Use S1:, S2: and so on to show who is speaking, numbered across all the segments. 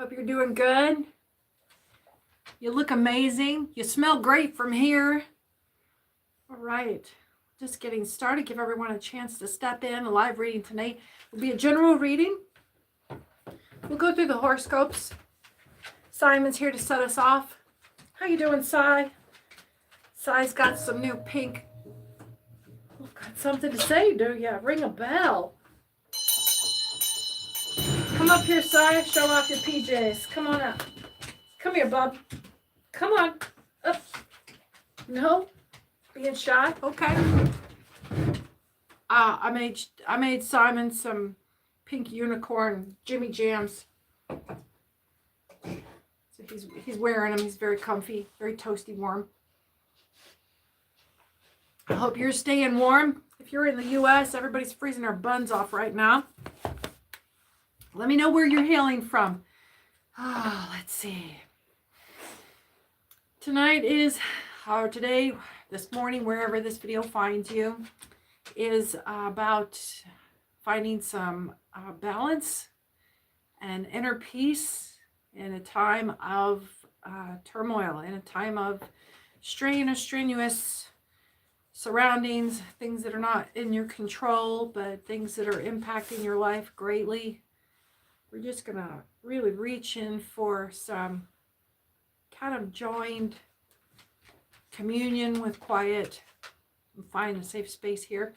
S1: Hope you're doing good. You look amazing. You smell great from here. All right. Just getting started. Give everyone a chance to step in. A live reading tonight will be a general reading. We'll go through the horoscopes. Simon's here to set us off. How you doing, Si? Si's got some new pink. Got something to say, do ya? Ring a bell. Come up here, Si. Show off your PJs. Come on up. Come here, bub. Come on. Up. No? Being shy? Okay. I made Simon some pink unicorn Jimmy Jams. So he's wearing them. He's very comfy, very toasty warm. I hope you're staying warm. If you're in the US, everybody's freezing their buns off right now. Let me know where you're hailing from. Let's see. Tonight is, or today, this morning, wherever this video finds you, is about finding some balance and inner peace in a time of turmoil, in a time of strain or strenuous surroundings, things that are not in your control, but things that are impacting your life greatly. We're just going to really reach in for some kind of joined communion with quiet and find a safe space here.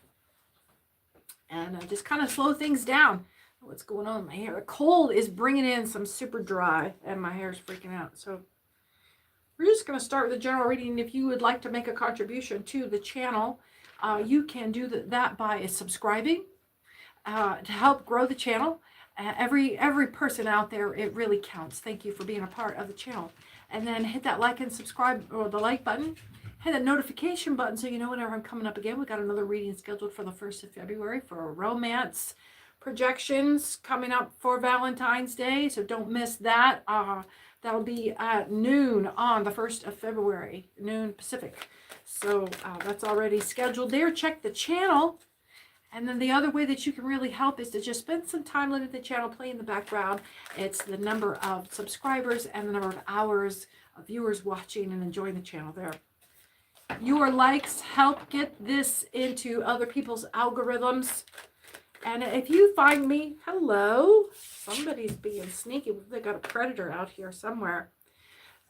S1: And just kind of slow things down. What's going on with my hair? The cold is bringing in some super dry and my hair's freaking out. So we're just going to start with a general reading. If you would like to make a contribution to the channel, you can do that by subscribing to help grow the channel. Every person out there, it really counts. Thank you for being a part of the channel. And then hit that like and subscribe, or the like button. Hit that notification button so you know whenever I'm coming up again. We got another reading scheduled for the 1st of February for romance projections coming up for Valentine's Day. So don't miss that. That'll be at noon on the 1st of February, noon Pacific. So that's already scheduled there. Check the channel. And then the other way that you can really help is to just spend some time letting the channel play in the background. It's the number of subscribers and the number of hours of viewers watching and enjoying the channel there. Your likes help get this into other people's algorithms. And if you find me, hello, somebody's being sneaky. They got a predator out here somewhere.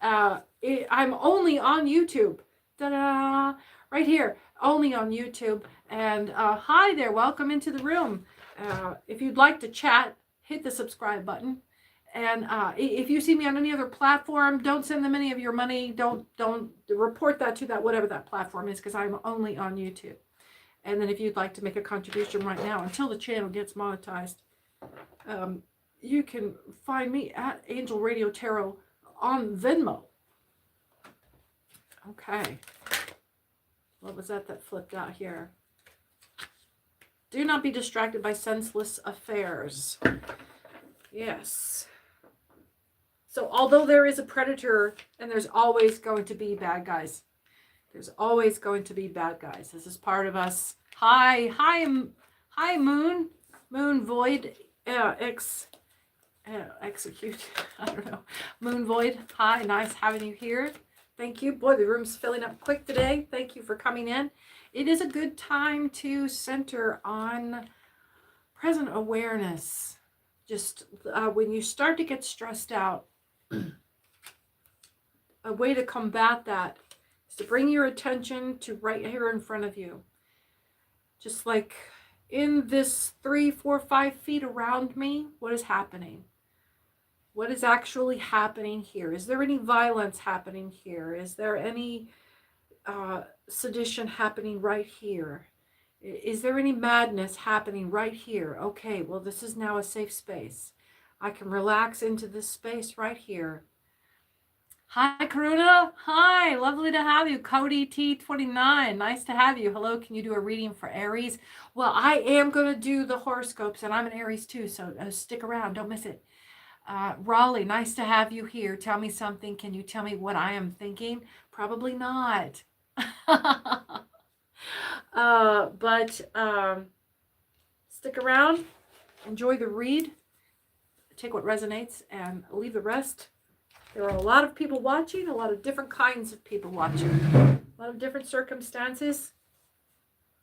S1: I'm only on YouTube. Ta-da! Right here, only on YouTube. And hi there, welcome into the room. If you'd like to chat, hit the subscribe button. And if you see me on any other platform, don't send them any of your money. Don't report that to that whatever that platform is, because I'm only on YouTube. And then if you'd like to make a contribution right now until the channel gets monetized, you can find me at Angel Radio Tarot on Venmo. Okay. What was that flipped out here? Do not be distracted by senseless affairs. Yes. So although there is a predator, and there's always going to be bad guys. There's always going to be bad guys. This is part of us. Hi, Moon. Moon Void. Execute. I don't know. Moon Void. Hi, nice having you here. Thank you. Boy, the room's filling up quick today. Thank you for coming in. It is a good time to center on present awareness. Just when you start to get stressed out, a way to combat that is to bring your attention to right here in front of you. Just like in this 3, 4, 5 feet around me, what is happening? What is actually happening here? Is there any violence happening here? Is there any sedition happening right here? Is there any madness happening right here? Okay, well, this is now a safe space. I can relax into this space right here. Hi, Karuna. Hi, lovely to have you. Cody T29, nice to have you. Hello, can you do a reading for Aries? Well, I am going to do the horoscopes, and I'm an Aries too, so stick around. Don't miss it. Raleigh, nice to have you here. Tell me something. Can you tell me what I am thinking? Probably not. But stick around. Enjoy the read. take what resonates and leave the rest. There are a lot of people watching, a lot of different kinds of people watching, a lot of different circumstances.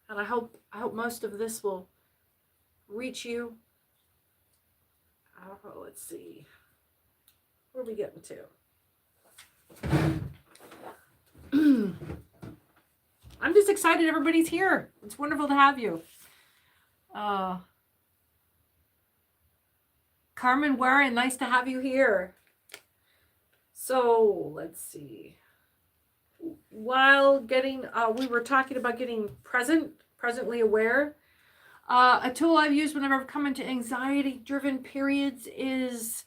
S1: And I hope most of this will reach you. Oh, let's see. Where are we getting to? I'm just excited everybody's here. It's wonderful to have you. Carmen Warren, nice to have you here. So let's see. While getting, we were talking about getting presently aware. A tool I've used whenever I've come into anxiety-driven periods is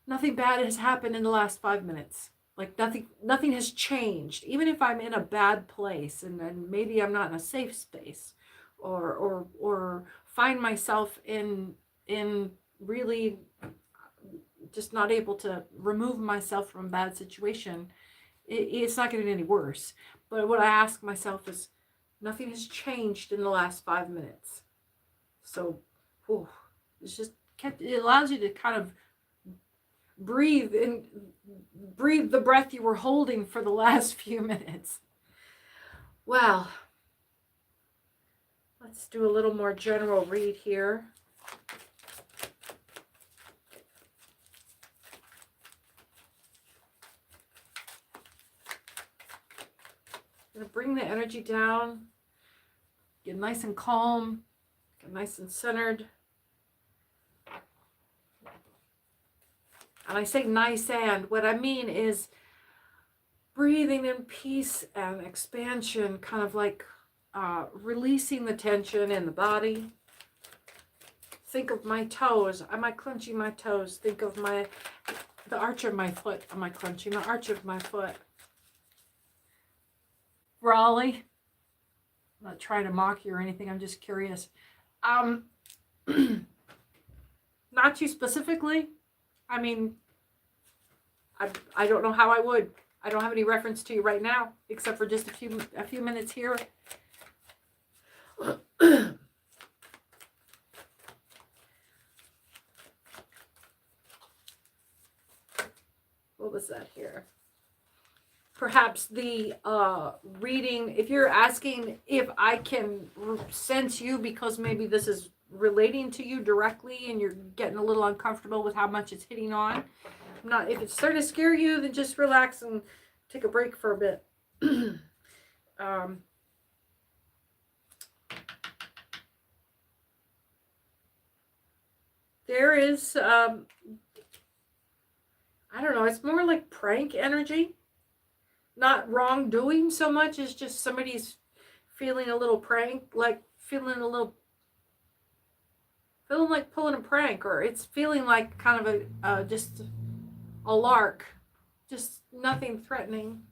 S1: nothing bad has happened in the last 5 minutes. Like nothing has changed. Even if I'm in a bad place and maybe I'm not in a safe space, or find myself in really just not able to remove myself from a bad situation, it's not getting any worse. But what I ask myself is, nothing has changed in the last 5 minutes. So, it allows you to kind of breathe the breath you were holding for the last few minutes. Well, let's do a little more general read here. I'm going to bring the energy down, get nice and calm, get nice and centered. And I say nice, and what I mean is breathing in peace and expansion, kind of like releasing the tension in the body. Think of my toes. Am I clenching my toes? Think of the arch of my foot. Am I clenching the arch of my foot? Raleigh, I'm not trying to mock you or anything. I'm just curious. Not you specifically. I mean, I don't know how I would. I don't have any reference to you right now, except for just a few minutes here. What was that here? Perhaps the reading, if you're asking if I can sense you because maybe this is relating to you directly and you're getting a little uncomfortable with how much it's hitting on. If it's starting to scare you, then just relax and take a break for a bit. There is, I don't know, it's more like prank energy. Not wrongdoing so much as just somebody's feeling a little prank, like feeling like pulling a prank, or it's feeling like kind of just a lark, just nothing threatening.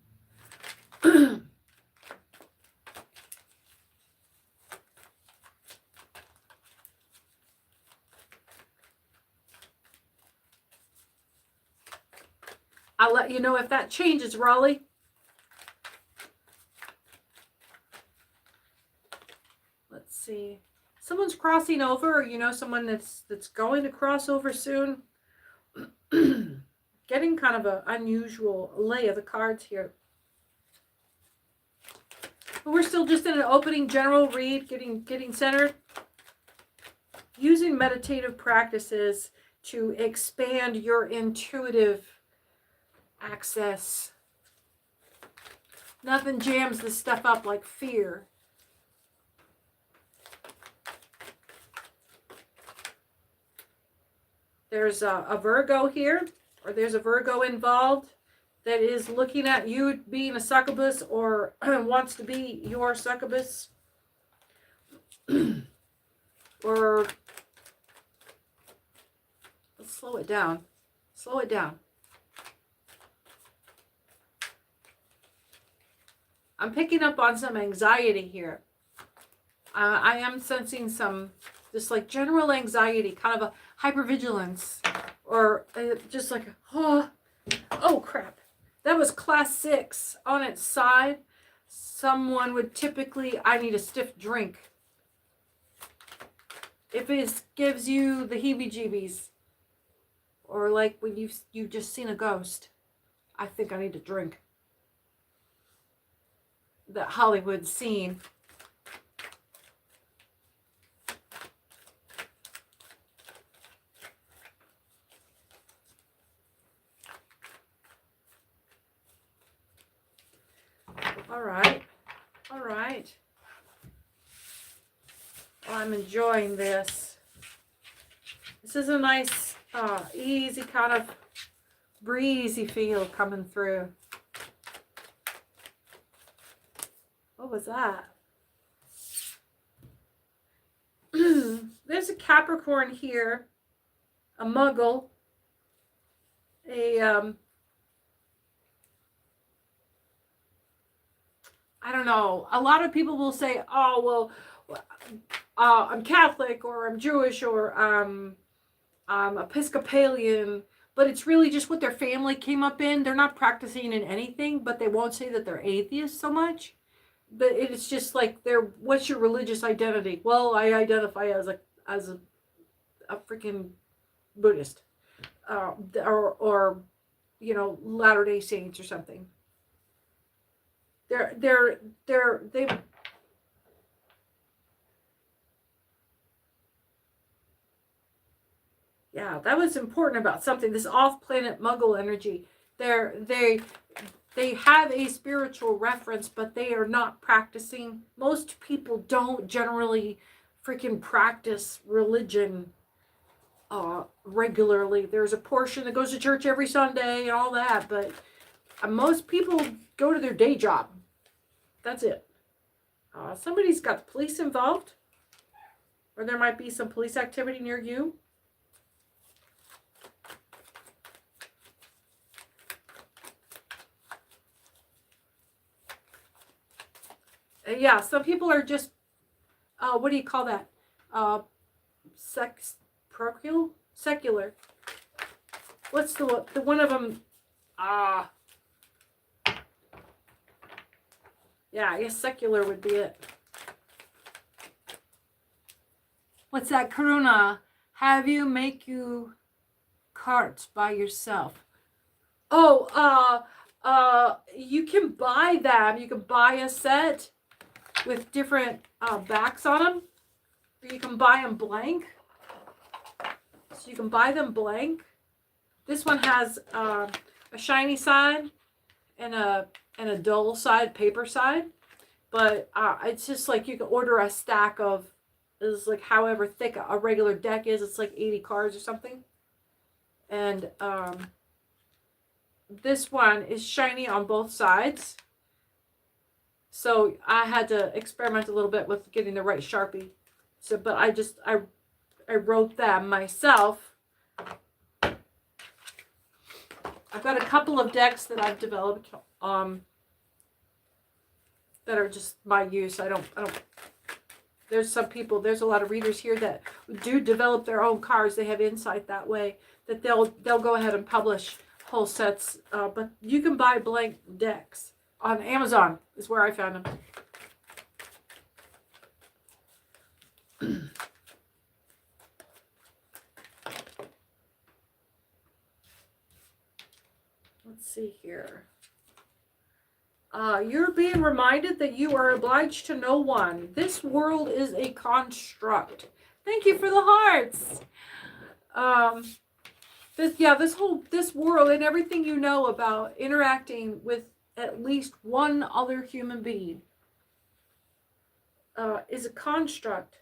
S1: I'll let you know if that changes, Raleigh. Let's see. Someone's crossing over, or you know someone that's going to cross over soon. Getting kind of an unusual lay of the cards here. But we're still just in an opening general read, getting centered. Using meditative practices to expand your intuitive access. Nothing jams this stuff up like fear. There's a Virgo here, or there's a Virgo involved that is looking at you being a succubus or wants to be your succubus. Or let's slow it down. Slow it down. I'm picking up on some anxiety here. I am sensing some just like general anxiety, kind of a hypervigilance, or just like, oh crap. That was class 6 on its side. Someone would typically, I need a stiff drink. If it gives you the heebie-jeebies, or like when you've just seen a ghost. I think I need to drink. That Hollywood scene. All right. All right. Well, I'm enjoying this. This is a nice, easy kind of breezy feel coming through. What was that? There's a Capricorn here, a Muggle, I don't know. A lot of people will say, oh, well, I'm Catholic, or I'm Jewish, or I'm Episcopalian, but it's really just what their family came up in. They're not practicing in anything, but they won't say that they're atheists so much. But it's just like, what's your religious identity? Well, I identify as a freaking Buddhist, or you know, Latter-day Saints or something. They yeah, that was important about something. This off-planet Muggle energy. They have a spiritual reference, but they are not practicing. Most people don't generally freaking practice religion regularly. There's a portion that goes to church every Sunday and all that, but most people go to their day job. That's it. Somebody's got the police involved, or there might be some police activity near you. Yeah, some people are just, what do you call that? Secular. What's the one of them? Yeah, I guess secular would be it. What's that, Karuna? Have you make you carts by yourself? Oh, you can buy them. You can buy a set with different backs on them. Or you can buy them blank. So you can buy them blank. This one has a shiny side and a dull side, paper side. But it's just like you can order a stack of, is like however thick a regular deck is. It's like 80 cards or something. And this one is shiny on both sides. So I had to experiment a little bit with getting the right Sharpie. So, but I wrote them myself. I've got a couple of decks that I've developed that are just my use. I don't there's some people, there's a lot of readers here that do develop their own cards. They have insight that way, that they'll go ahead and publish whole sets, but you can buy blank decks on Amazon is where I found them. Let's see here. You're being reminded that you are obliged to no one. This world is a construct. Thank you for the hearts. This world and everything you know about interacting with at least one other human being is a construct.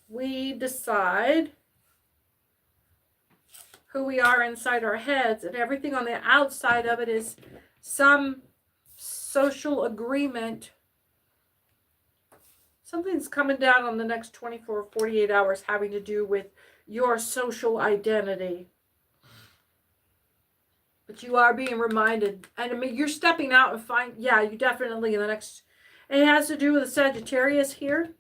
S1: We decide who we are inside our heads, and everything on the outside of it is some social agreement. Something's coming down on the next 24 or 48 hours having to do with your social identity. But you are being reminded, and I mean, you're stepping out and you definitely in the next, it has to do with the Sagittarius here.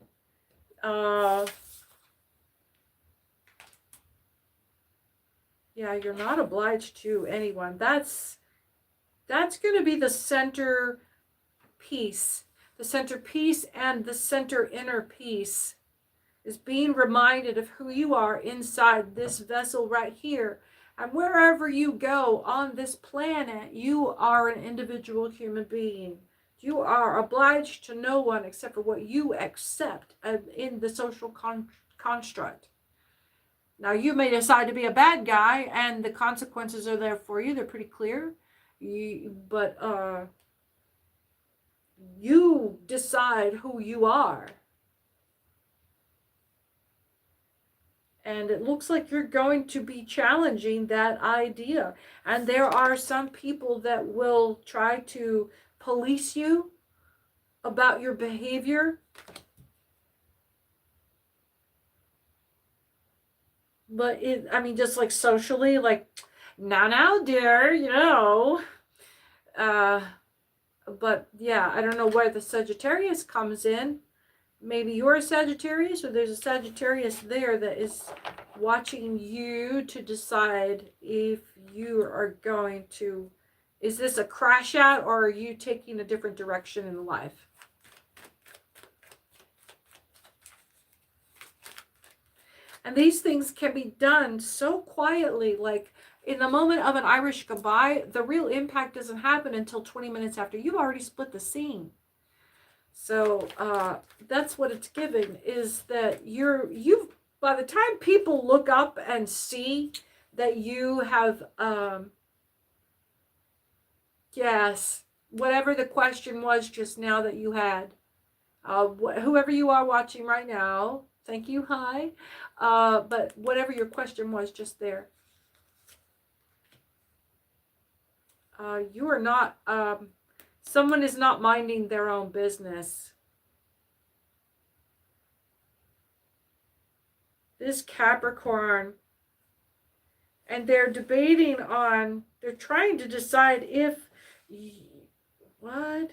S1: Yeah, you're not obliged to anyone. That's going to be the center piece. The center piece and the center inner piece is being reminded of who you are inside this vessel right here. And wherever you go on this planet, you are an individual human being. You are obliged to no one except for what you accept in the social construct. Now, you may decide to be a bad guy, and the consequences are there for you. They're pretty clear. But you decide who you are. And it looks like you're going to be challenging that idea. And there are some people that will try to police you about your behavior. But just like socially, like, now, dear, but yeah, I don't know where the Sagittarius comes in. Maybe you're a Sagittarius, or there's a Sagittarius there that is watching you to decide if you are going to, is this a crash out, or are you taking a different direction in life? And these things can be done so quietly, like in the moment of an Irish goodbye, the real impact doesn't happen until 20 minutes after you've already split the scene. So that's what it's giving, is that you've by the time people look up and see that you have yes, whatever the question was just now that you had, whoever you are watching right now, thank you, hi, but whatever your question was just there, you are not someone is not minding their own business. This Capricorn, and they're debating on, they're trying to decide if, what?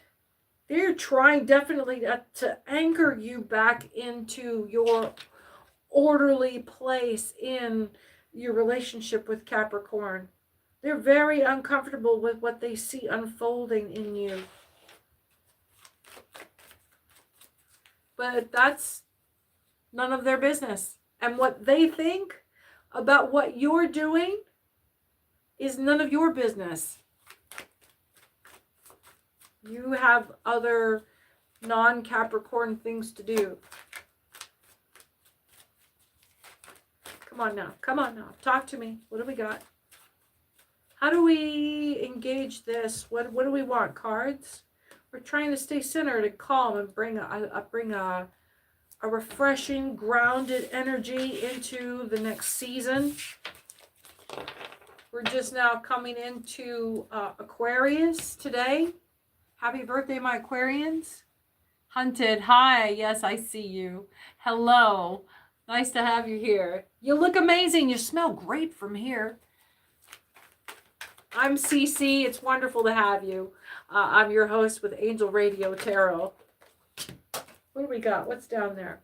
S1: They're trying definitely to anchor you back into your orderly place in your relationship with Capricorn. They're very uncomfortable with what they see unfolding in you. But that's none of their business. And what they think about what you're doing is none of your business. You have other non-Capricorn things to do. Come on now. Come on now. Talk to me. What do we got? How do we engage this? What do we want? Cards? We're trying to stay centered and calm and bring a refreshing, grounded energy into the next season. We're just now coming into Aquarius today. Happy birthday, my Aquarians. Hunted, hi. Yes, I see you. Hello. Nice to have you here. You look amazing. You smell great from here. I'm Cece. It's wonderful to have you. I'm your host with Angel Radio Tarot. What do we got? What's down there?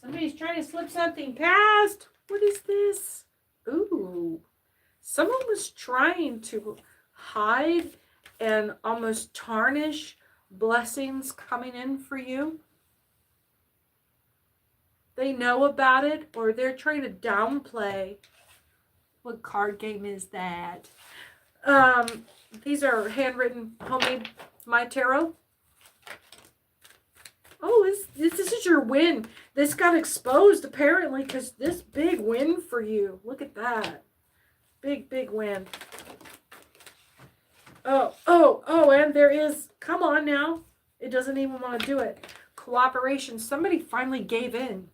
S1: Somebody's trying to slip something past. What is this? Ooh. Someone was trying to hide and almost tarnish blessings coming in for you. They know about it, or they're trying to downplay. What card game is that? These are handwritten, homemade, my tarot. Oh, this is your win. This got exposed apparently because this big win for you. Look at that. Big, big win. Oh, and there is, come on now. It doesn't even want to do it. Cooperation. Somebody finally gave in.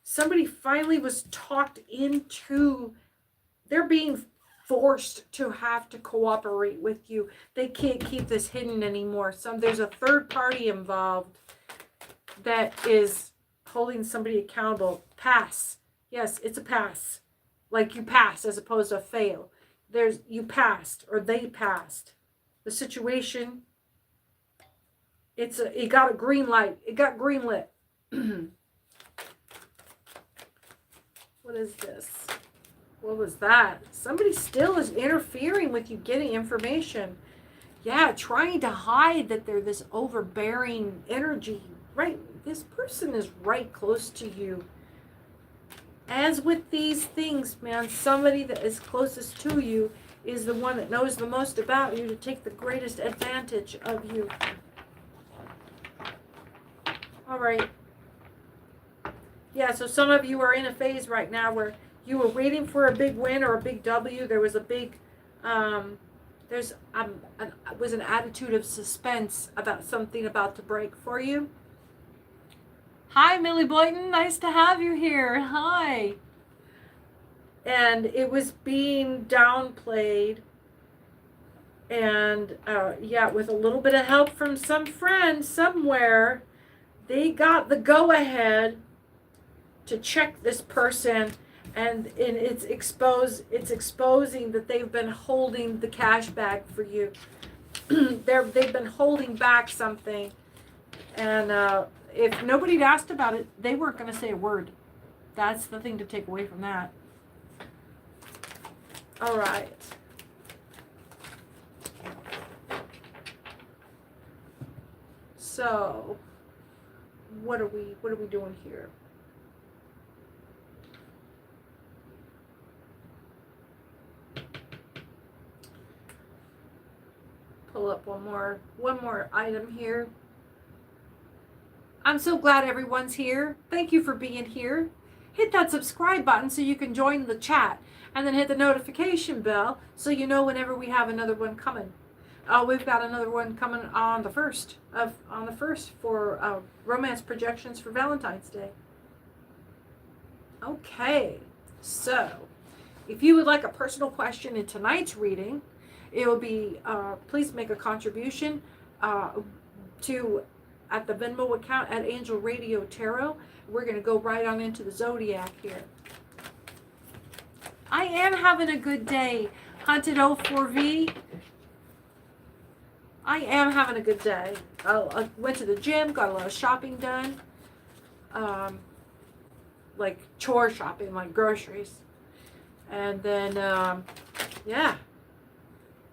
S1: Somebody finally was talked into, they're being forced to have to cooperate with you. They can't keep this hidden anymore. There's a third party involved that is holding somebody accountable. Pass. Yes, it's a pass. Like you passed as opposed to a fail. You passed, or they passed. The situation, it got a green light. It got green lit. What is this? What was that? Somebody still is interfering with you getting information. Yeah, trying to hide that they're this overbearing energy. Right, this person is right close to you. As with these things, man, somebody that is closest to you is the one that knows the most about you to take the greatest advantage of you. All right. Yeah, so some of you are in a phase right now where you were waiting for a big win or a big W. There was a big, was an attitude of suspense about something about to break for you. Hi, Millie Boyton. Nice to have you here. Hi. And it was being downplayed. And yeah, with a little bit of help from some friend somewhere, they got the go-ahead to check this person, and it's exposing that they've been holding the cash bag for you. They've been holding back something, and if nobody'd asked about it, they weren't going to say a word. That's the thing to take away from that. All right. So, what are we doing here? Pull up one more item here. I'm so glad everyone's here. Thank you for being here. Hit that subscribe button so you can join the chat, and then hit the notification bell so you know whenever we have another one coming. We've got another one coming on the 1st for romance projections for Valentine's Day. Okay, so if you would like a personal question in tonight's reading, it will be please make a contribution to at the Venmo account at Angel Radio Tarot. We're going to go right on into the zodiac here. I am having a good day, Haunted 04V. I am having a good day. I went to the gym, got a lot of shopping done. Like chore shopping, like groceries. And then, yeah.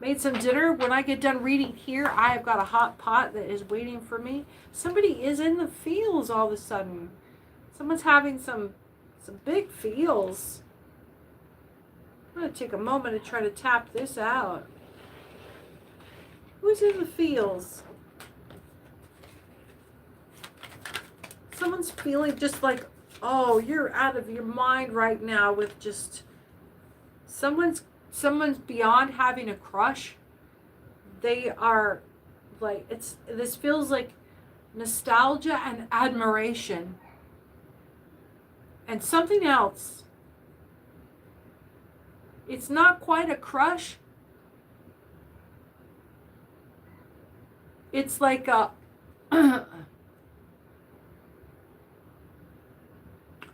S1: Made some dinner. When I get done reading here, I have got a hot pot that is waiting for me. Somebody is in the feels all of a sudden. Someone's having some big feels. I'm going to take a moment to try to tap this out. Who's in the feels? Someone's feeling just like, oh, you're out of your mind right now with just someone's beyond having a crush. They are like, this feels like nostalgia and admiration. And something else. It's not quite a crush. It's like a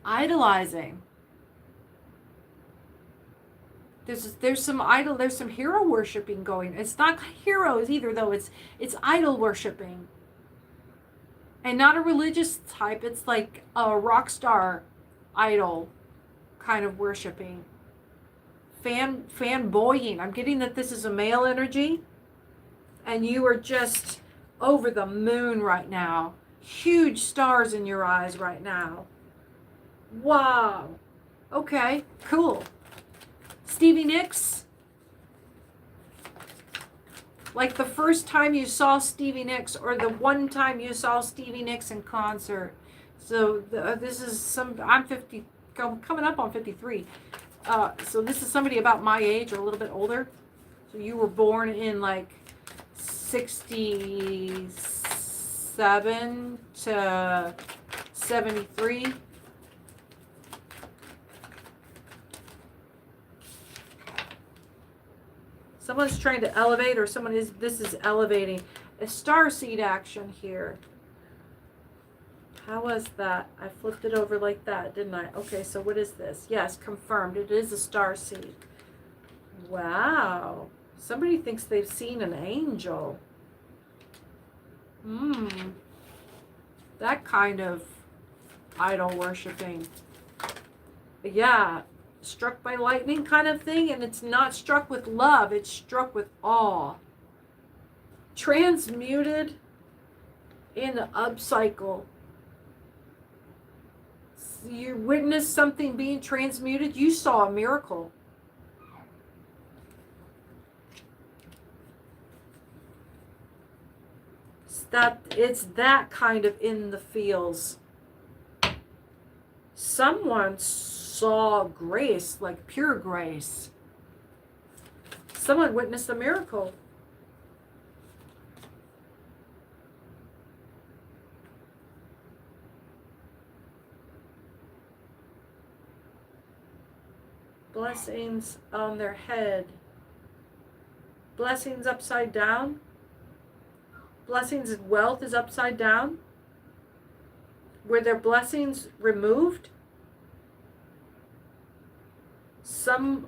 S1: idolizing. There's some hero worshiping going. It's not heroes either though. It's idol worshiping. And not a religious type. It's like a rock star idol kind of worshiping. Fanboying. I'm getting that this is a male energy. And you are just over the moon right now. Huge stars in your eyes right now. Wow. Okay, cool. Stevie Nicks. Like the first time you saw Stevie Nicks, or the one time you saw Stevie Nicks in concert. So this is I'm 50, coming up on 53. So this is somebody about my age or a little bit older. So you were born in like 67 to 73. Someone's trying to elevate, or this is elevating. A starseed action here. How was that? I flipped it over like that, didn't I? Okay, so what is this? Yes, confirmed. It is a starseed. Wow. Somebody thinks they've seen an angel. That kind of idol worshiping. Yeah. Struck by lightning kind of thing, and it's not struck with love, it's struck with awe. transmuted in the upcycle. You witnessed something being transmuted. You saw a miracle. It's that kind of in the feels. Someone saw grace, like pure grace. Someone witnessed a miracle. Blessings on their head. Blessings upside down. Blessings and wealth is upside down. Were their blessings removed?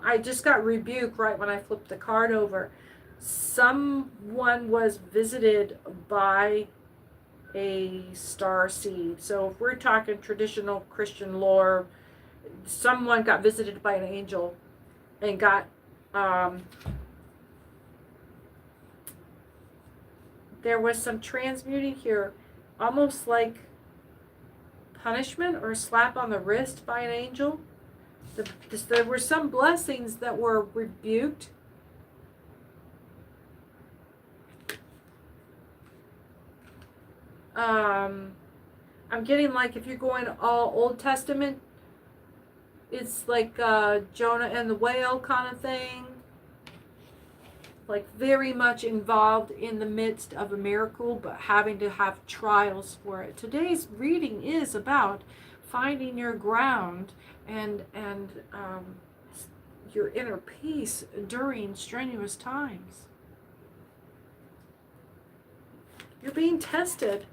S1: I just got rebuked right when I flipped the card over. Someone was visited by a star seed. So if we're talking traditional Christian lore, someone got visited by an angel and got there was some transmuting here, almost like punishment or a slap on the wrist by an angel. There were some blessings that were rebuked. I'm getting like if you're going all Old Testament, it's like Jonah and the whale kind of thing. Like very much involved in the midst of a miracle, but having to have trials for it. Today's reading is about finding your ground and your inner peace during strenuous times. You're being tested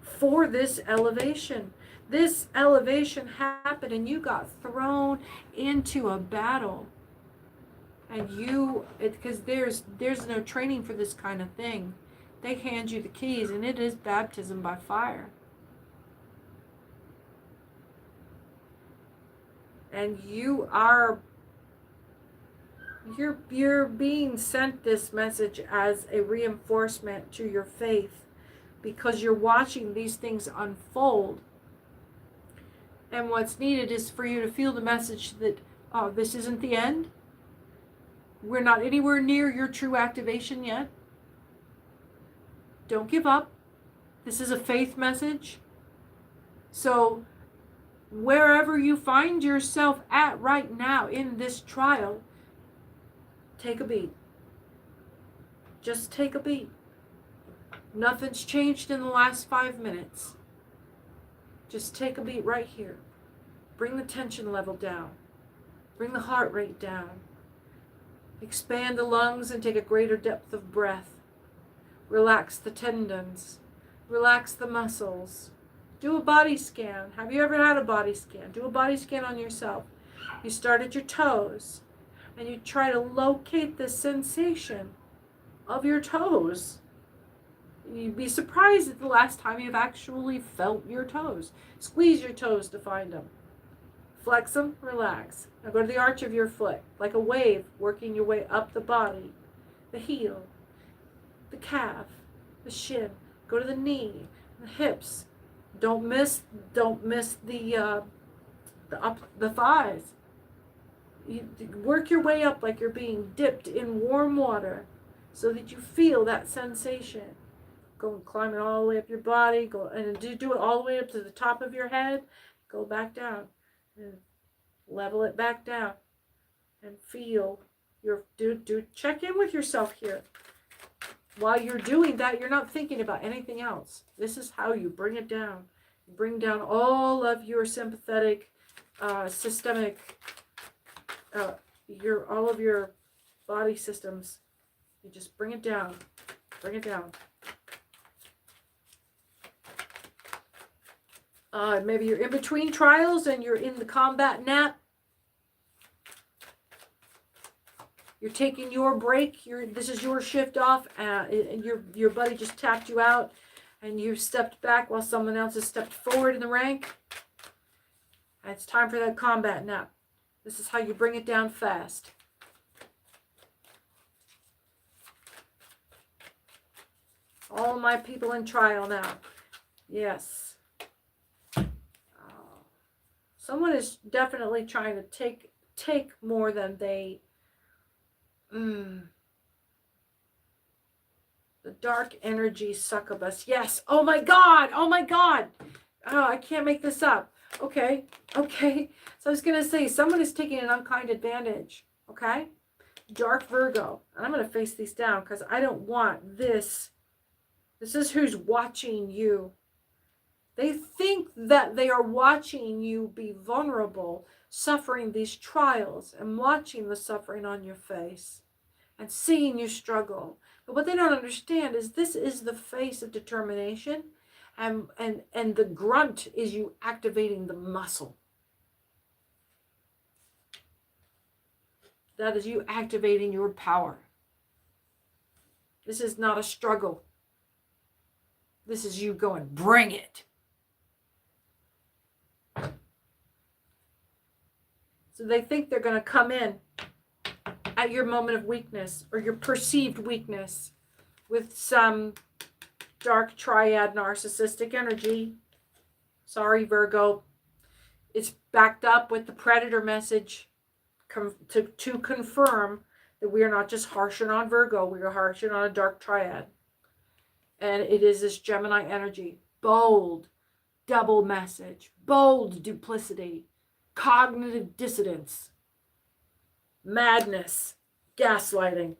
S1: for this elevation. This elevation happened and you got thrown into a battle. And because there's no training for this kind of thing. They hand you the keys and it is baptism by fire. And you're being sent this message as a reinforcement to your faith because you're watching these things unfold. And what's needed is for you to feel the message that this isn't the end. We're not anywhere near your true activation yet. Don't give up. This is a faith message. So wherever you find yourself at right now in this trial, take a beat. Just take a beat. Nothing's changed in the last 5 minutes. Just take a beat right here. Bring the tension level down. Bring the heart rate down. Expand the lungs and take a greater depth of breath. Relax the tendons. Relax the muscles. Do a body scan. Have you ever had a body scan? Do a body scan on yourself. You start at your toes and you try to locate the sensation of your toes. You'd be surprised at the last time you've actually felt your toes. Squeeze your toes to find them. Flex them, relax. Now go to the arch of your foot, like a wave, working your way up the body, the heel, the calf, the shin. Go to the knee, the hips. Don't miss the thighs. You work your way up like you're being dipped in warm water, so that you feel that sensation. Go and climb it all the way up your body. Go and do it all the way up to the top of your head. Go back down. And level it back down and feel check in with yourself here. While you're doing that, you're not thinking about anything else. This is how you bring it down. You bring down all of your sympathetic, systemic, all of your body systems. You just bring it down. Bring it down. Maybe you're in between trials and you're in the combat nap. You're taking your break. This is your shift off, and your buddy just tapped you out, and you stepped back while someone else has stepped forward in the rank. And it's time for that combat nap. This is how you bring it down fast. All my people in trial now. Yes. Someone is definitely trying to take more than they... The dark energy succubus. Yes. Oh my God. Oh my God. Oh, I can't make this up. Okay. Okay. So I was going to say, someone is taking an unkind advantage. Okay. Dark Virgo. And I'm going to face these down because I don't want this. This is who's watching you. They think that they are watching you be vulnerable, suffering these trials, and watching the suffering on your face and seeing you struggle. But what they don't understand is this is the face of determination, and the grunt is you activating the muscle. That is you activating your power. This is not a struggle. This is you going, bring it. So they think they're going to come in at your moment of weakness or your perceived weakness with some dark triad narcissistic energy. Sorry, Virgo. It's backed up with the predator message to confirm that we are not just harshing on Virgo, we are harshing on a dark triad. And it is this Gemini energy. Bold, double message, bold duplicity, cognitive dissonance, madness, gaslighting.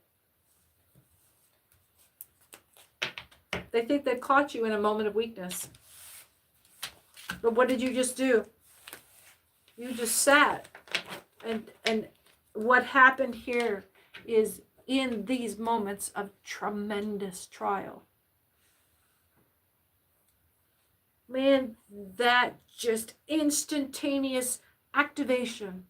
S1: They think they've caught you in a moment of weakness. But what did you just do? You just sat. And what happened here is in these moments of tremendous trial. Man, that just instantaneous activation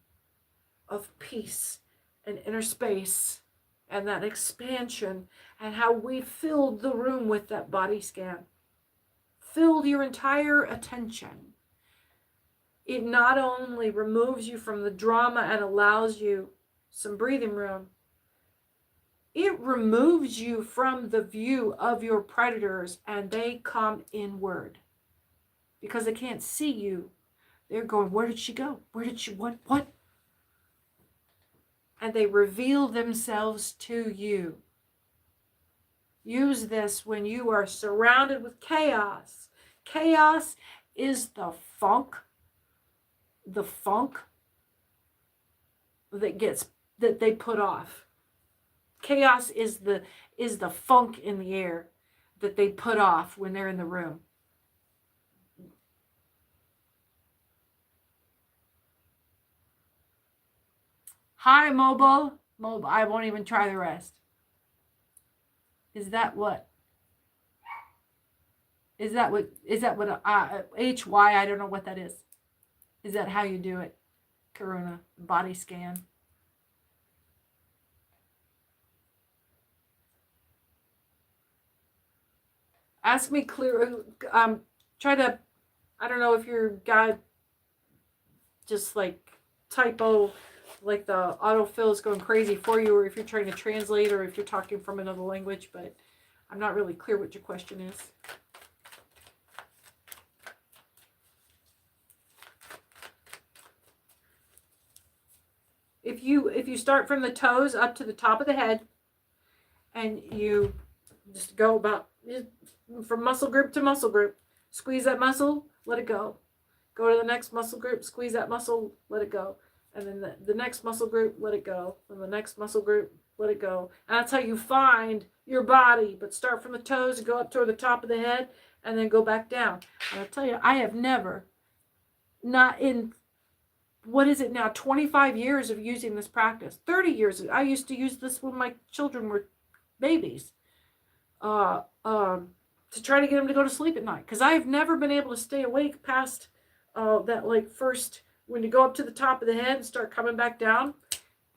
S1: of peace and inner space and that expansion and how we filled the room with that body scan. Filled your entire attention. It not only removes you from the drama and allows you some breathing room, it removes you from the view of your predators and they come inward. Because they can't see you. They're going, where did she go? Where did she, what? And they reveal themselves to you. Use this when you are surrounded with chaos. Chaos is the funk that they put off. Chaos is the funk in the air that they put off when they're in the room. Hi, mobile. I won't even try the rest. Is that what HY? I don't know what that is. Is that how you do it? Karuna, body scan. Ask me clear. Try to. I don't know if your guy just like typo, like the autofill is going crazy for you, or if you're trying to translate, or if you're talking from another language. But I'm not really clear what your question is. If you start from the toes up to the top of the head, and you just go about from muscle group to muscle group, squeeze that muscle, let it go. Go to the next muscle group, squeeze that muscle, let it go. And then the next muscle group, let it go. And the next muscle group, let it go. And that's how you find your body. But start from the toes and go up toward the top of the head and then go back down. And I'll tell you, I have never, not in, what is it now, 25 years of using this practice. 30 years. I used to use this when my children were babies. To try to get them to go to sleep at night. Because I've never been able to stay awake past that like first, when you go up to the top of the head and start coming back down,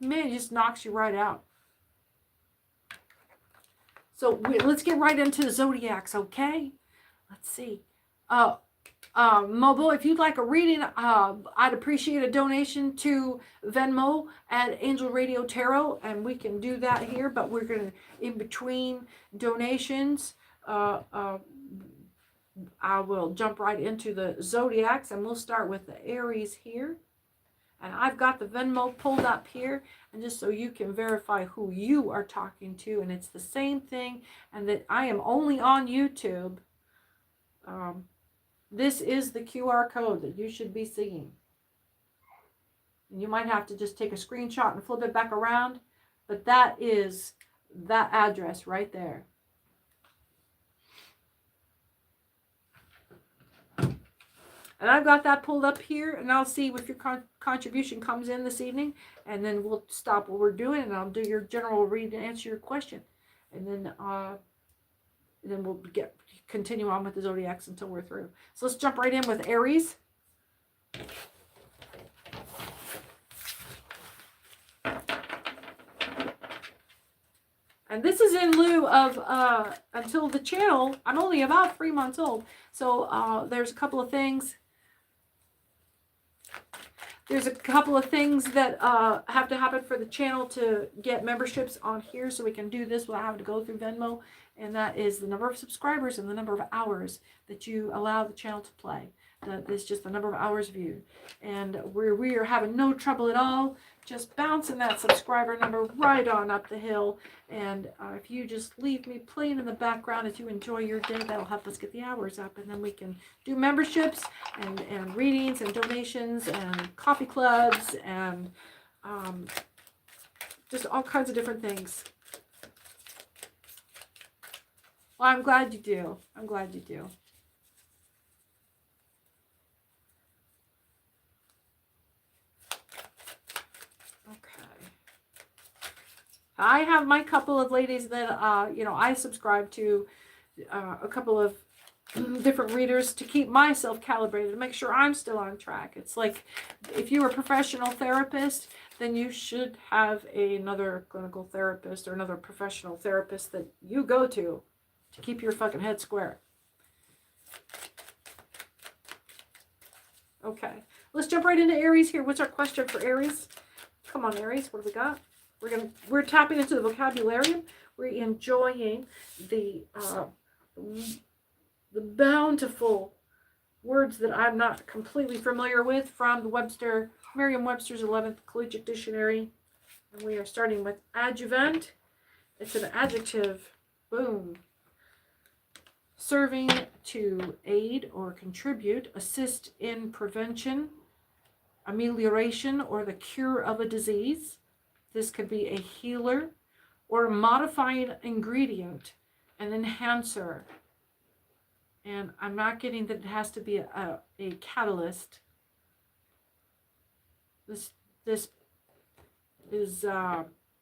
S1: man, it just knocks you right out. So let's get right into the zodiacs, okay? Let's see. Mobile, if you'd like a reading, I'd appreciate a donation to Venmo at Angel Radio Tarot, and we can do that here, but we're going to, in between donations, I will jump right into the zodiacs, and we'll start with the Aries here. And I've got the Venmo pulled up here, and just so you can verify who you are talking to, and it's the same thing, and that I am only on YouTube. This is the QR code that you should be seeing. And you might have to just take a screenshot and flip it back around, but that is that address right there. And I've got that pulled up here, and I'll see if your contribution comes in this evening, and then we'll stop what we're doing, and I'll do your general read and answer your question. And then we'll continue on with the zodiacs until we're through. So let's jump right in with Aries. And this is in lieu of, until the channel, I'm only about 3 months old. So there's a couple of things. There's a couple of things that have to happen for the channel to get memberships on here so we can do this without having to go through Venmo. And that is the number of subscribers and the number of hours that you allow the channel to play. That is just the number of hours viewed. And we are having no trouble at all, just bouncing that subscriber number right on up the hill. And if you just leave me playing in the background as you enjoy your day, that'll help us get the hours up. And then we can do memberships and readings and donations and coffee clubs and just all kinds of different things. Well, I'm glad you do. I'm glad you do. I have my couple of ladies that, I subscribe to a couple of different readers to keep myself calibrated, to make sure I'm still on track. It's like if you're a professional therapist, then you should have another clinical therapist or another professional therapist that you go to keep your fucking head square. Okay, let's jump right into Aries here. What's our question for Aries? Come on, Aries, what do we got? We're tapping into the vocabularium. We're enjoying the bountiful words that I'm not completely familiar with from the Merriam-Webster's 11th Collegiate Dictionary. And we are starting with adjuvant. It's an adjective. Boom. Serving to aid or contribute, assist in prevention, amelioration, or the cure of a disease. This could be a healer or a modifying ingredient, an enhancer. And I'm not getting that it has to be a catalyst. This is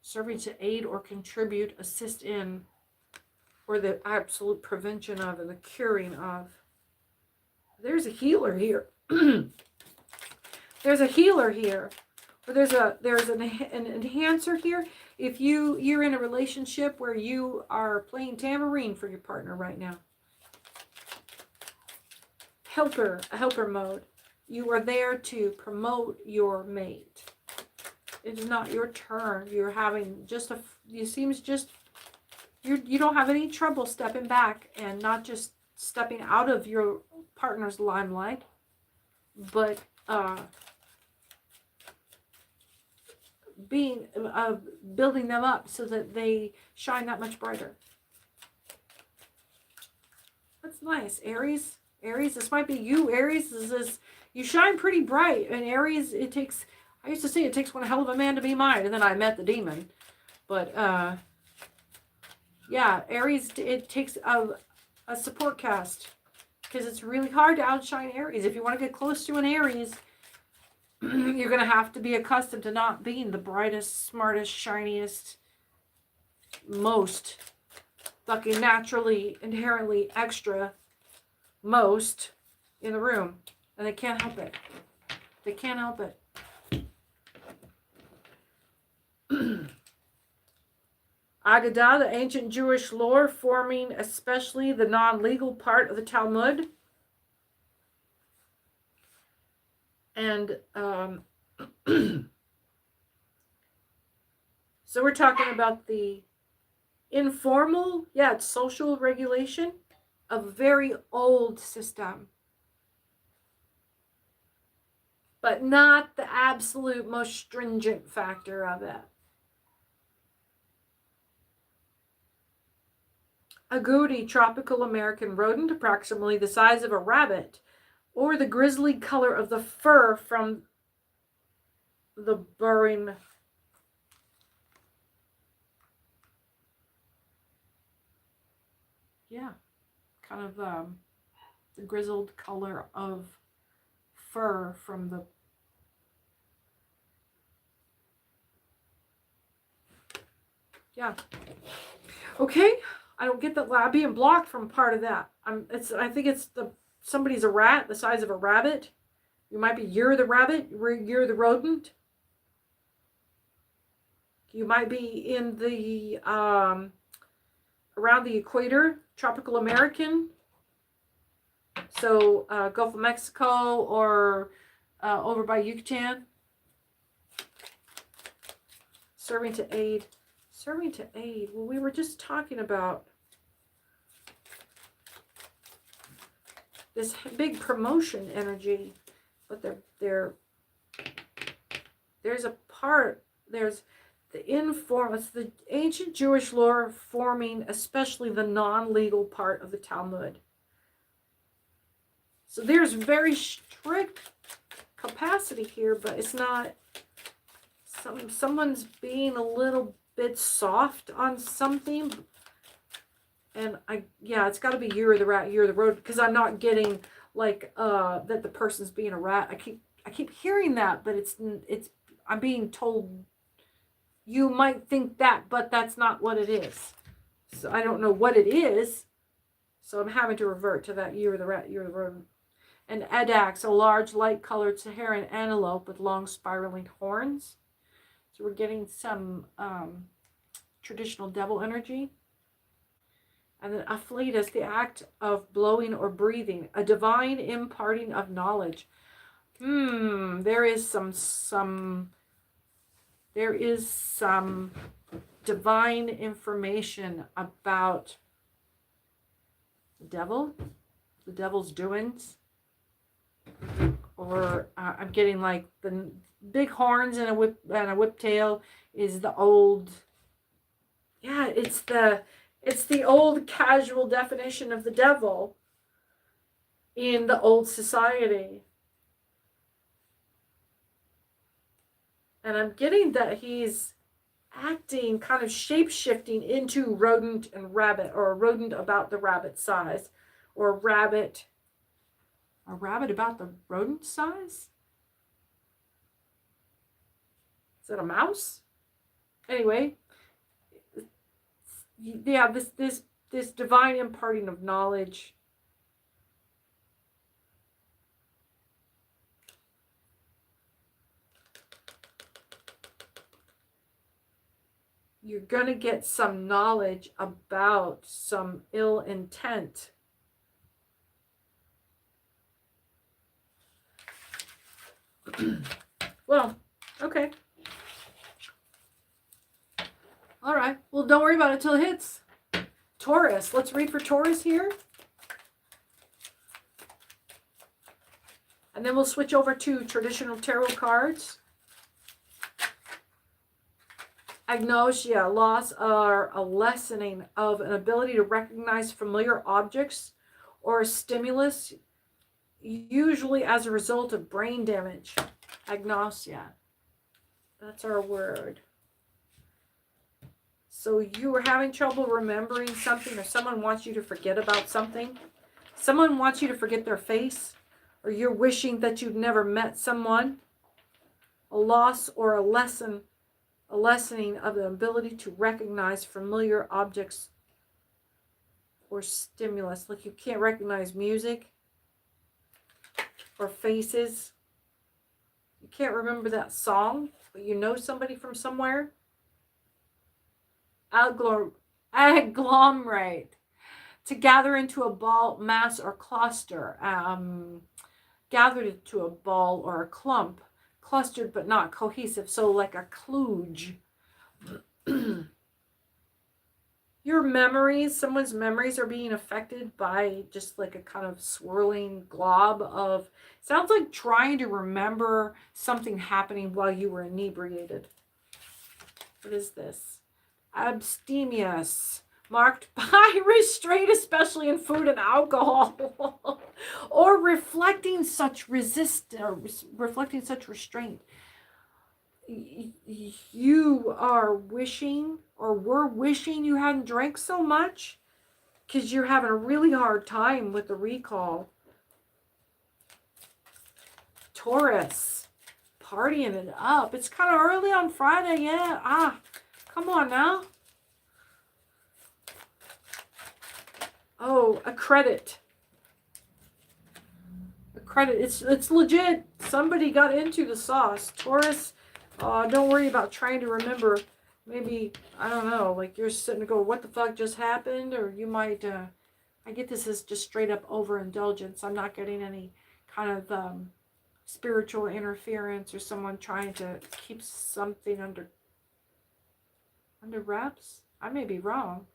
S1: serving to aid or contribute, assist in, or the absolute prevention of, and the curing of. There's a healer here. There's a healer here. Or there's an enhancer here. If you're in a relationship where you are playing tambourine for your partner right now. A helper mode. You are there to promote your mate. It is not your turn. You're having you don't have any trouble stepping back and not just stepping out of your partner's limelight, but building them up so that they shine that much brighter. That's nice, Aries. Aries, this might be you, Aries. You shine pretty bright. And Aries, I used to say it takes one hell of a man to be mine, and then I met the demon. But yeah, Aries, it takes a support cast, because it's really hard to outshine Aries. If you want to get close to an Aries, you're going to have to be accustomed to not being the brightest, smartest, shiniest, most fucking naturally, inherently extra most in the room. And they can't help it. They can't help it. Agadah, the ancient Jewish lore forming especially the non-legal part of the Talmud. And so we're talking about the Informal, yeah, it's social regulation. A very old system, but not the absolute most stringent factor of it. Agouti, tropical American rodent, approximately the size of a rabbit, or the grizzly color of the fur from the burrowing. Yeah, kind of the grizzled color of fur from the. Yeah. Okay. I don't get that being blocked from part of that. I think it's somebody's a rat the size of a rabbit. You're the rabbit. You're the rodent. You might be in the around the equator, tropical American. So Gulf of Mexico or over by Yucatan. Serving to aid. Serving to aid. Well, we were just talking about this big promotion energy, but there's a part, there's the informal, it's the ancient Jewish lore forming especially the non-legal part of the Talmud. So there's very strict capacity here, but it's not, someone's being a little bit soft on something. And it's got to be you're the rat, you're the rodent, because I'm not getting like that the person's being a rat. I keep hearing that, but it's I'm being told you might think that, but that's not what it is. So I don't know what it is. So I'm having to revert to that you're the rat, you're the rodent. And Edax, a large light-colored Saharan antelope with long spiraling horns. So we're getting some traditional devil energy. And then Afflatus, the act of blowing or breathing, a divine imparting of knowledge. There is some divine information about the devil, the devil's doings. Or I'm getting like the big horns and a whip tail is the old. Yeah, it's the old casual definition of the devil in the old society. And I'm getting that he's acting, kind of shape-shifting into rodent and rabbit, or a rodent about the rabbit size, or a rabbit about the rodent size? Is that a mouse? Anyway, yeah, this divine imparting of knowledge. You're going to get some knowledge about some ill intent. Well, okay. All right. Well, don't worry about it till it hits. Taurus. Let's read for Taurus here. And then we'll switch over to traditional tarot cards. Agnosia, loss or a lessening of an ability to recognize familiar objects or a stimulus, usually as a result of brain damage. Agnosia. That's our word. So you are having trouble remembering something, or someone wants you to forget about something. Someone wants you to forget their face, or you're wishing that you'd never met someone. A loss or a lessening of the ability to recognize familiar objects or stimulus. Like you can't recognize music or faces. You can't remember that song, but you know somebody from somewhere. Agglomerate. To gather into a ball, mass, or cluster. Gathered to a ball or a clump. Clustered but not cohesive. So like a kludge. Your memories, someone's memories are being affected by just like a kind of swirling glob of, sounds like trying to remember something happening while you were inebriated. What is this? Abstemious, marked by restraint, especially in food and alcohol, or reflecting such reflecting such restraint. You are wishing, or were wishing, you hadn't drank so much because you're having a really hard time with the recall. Taurus, partying it up. It's kind of early on Friday, yeah. Come on now. Oh, a credit. A credit. It's legit. Somebody got into the sauce. Taurus, don't worry about trying to remember. Maybe, I don't know, like you're sitting to go, what the fuck just happened? Or you might, I get this as just straight up overindulgence. I'm not getting any kind of spiritual interference or someone trying to keep something under wraps. I may be wrong.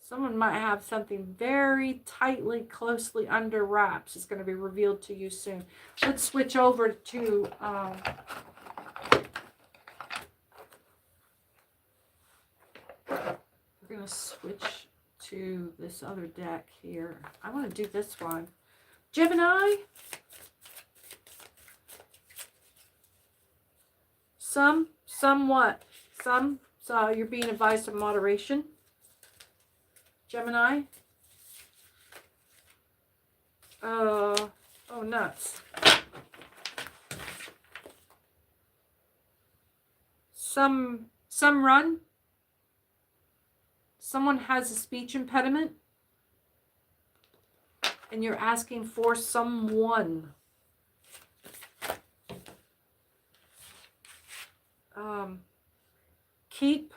S1: Someone might have something very tightly, closely under wraps. It's going to be revealed to you soon. Let's switch over to we're going to switch to this other deck here. I want to do this one. Gemini. Somewhat. So you're being advised of moderation. Gemini. Oh, nuts. Some run. Someone has a speech impediment. And you're asking for someone. Keep.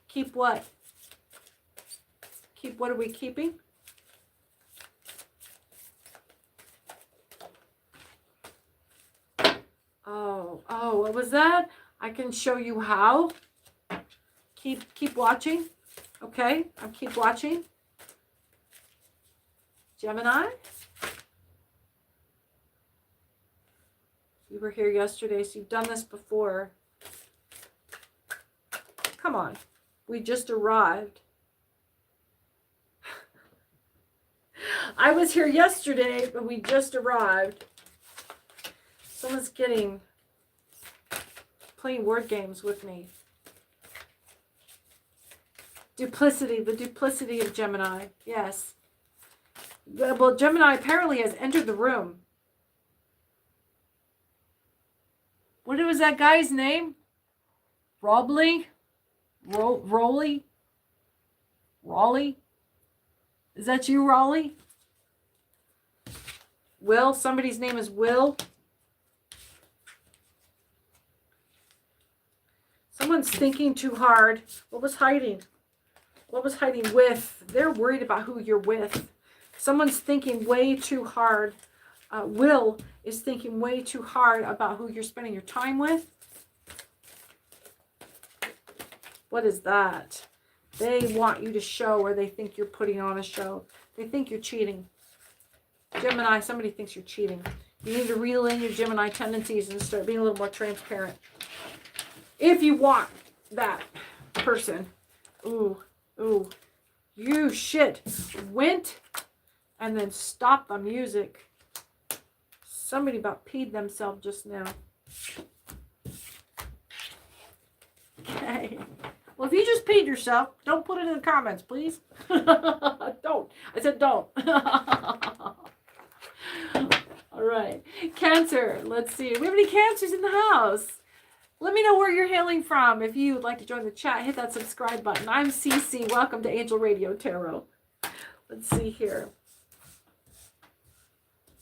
S1: Keep what? Keep, what are we keeping? Oh, what was that? I can show you how. Keep watching. Okay, I'll keep watching. Gemini. You were here yesterday, so you've done this before. Come on. We just arrived. I was here yesterday, but we just arrived. Someone's playing word games with me. Duplicity, the duplicity of Gemini. Yes. Well, Gemini apparently has entered the room. What was that guy's name? Robley? Raleigh? Is that you, Raleigh? Will? Somebody's name is Will. Someone's thinking too hard. What was hiding? What was hiding with? They're worried about who you're with. Someone's thinking way too hard. Will is thinking way too hard about who you're spending your time with. What is that? They want you to show, or they think you're putting on a show. They think you're cheating. Gemini, somebody thinks you're cheating. You need to reel in your Gemini tendencies and start being a little more transparent. If you want that person. Ooh. You shit. Went and then stopped the music. Somebody about peed themselves just now. Okay. Well, if you just peed yourself, don't put it in the comments, please. Don't. I said don't. All right. Cancer. Let's see. Do we have any Cancers in the house? Let me know where you're hailing from. If you would like to join the chat, hit that subscribe button. I'm Cece. Welcome to Angel Radio Tarot. Let's see here.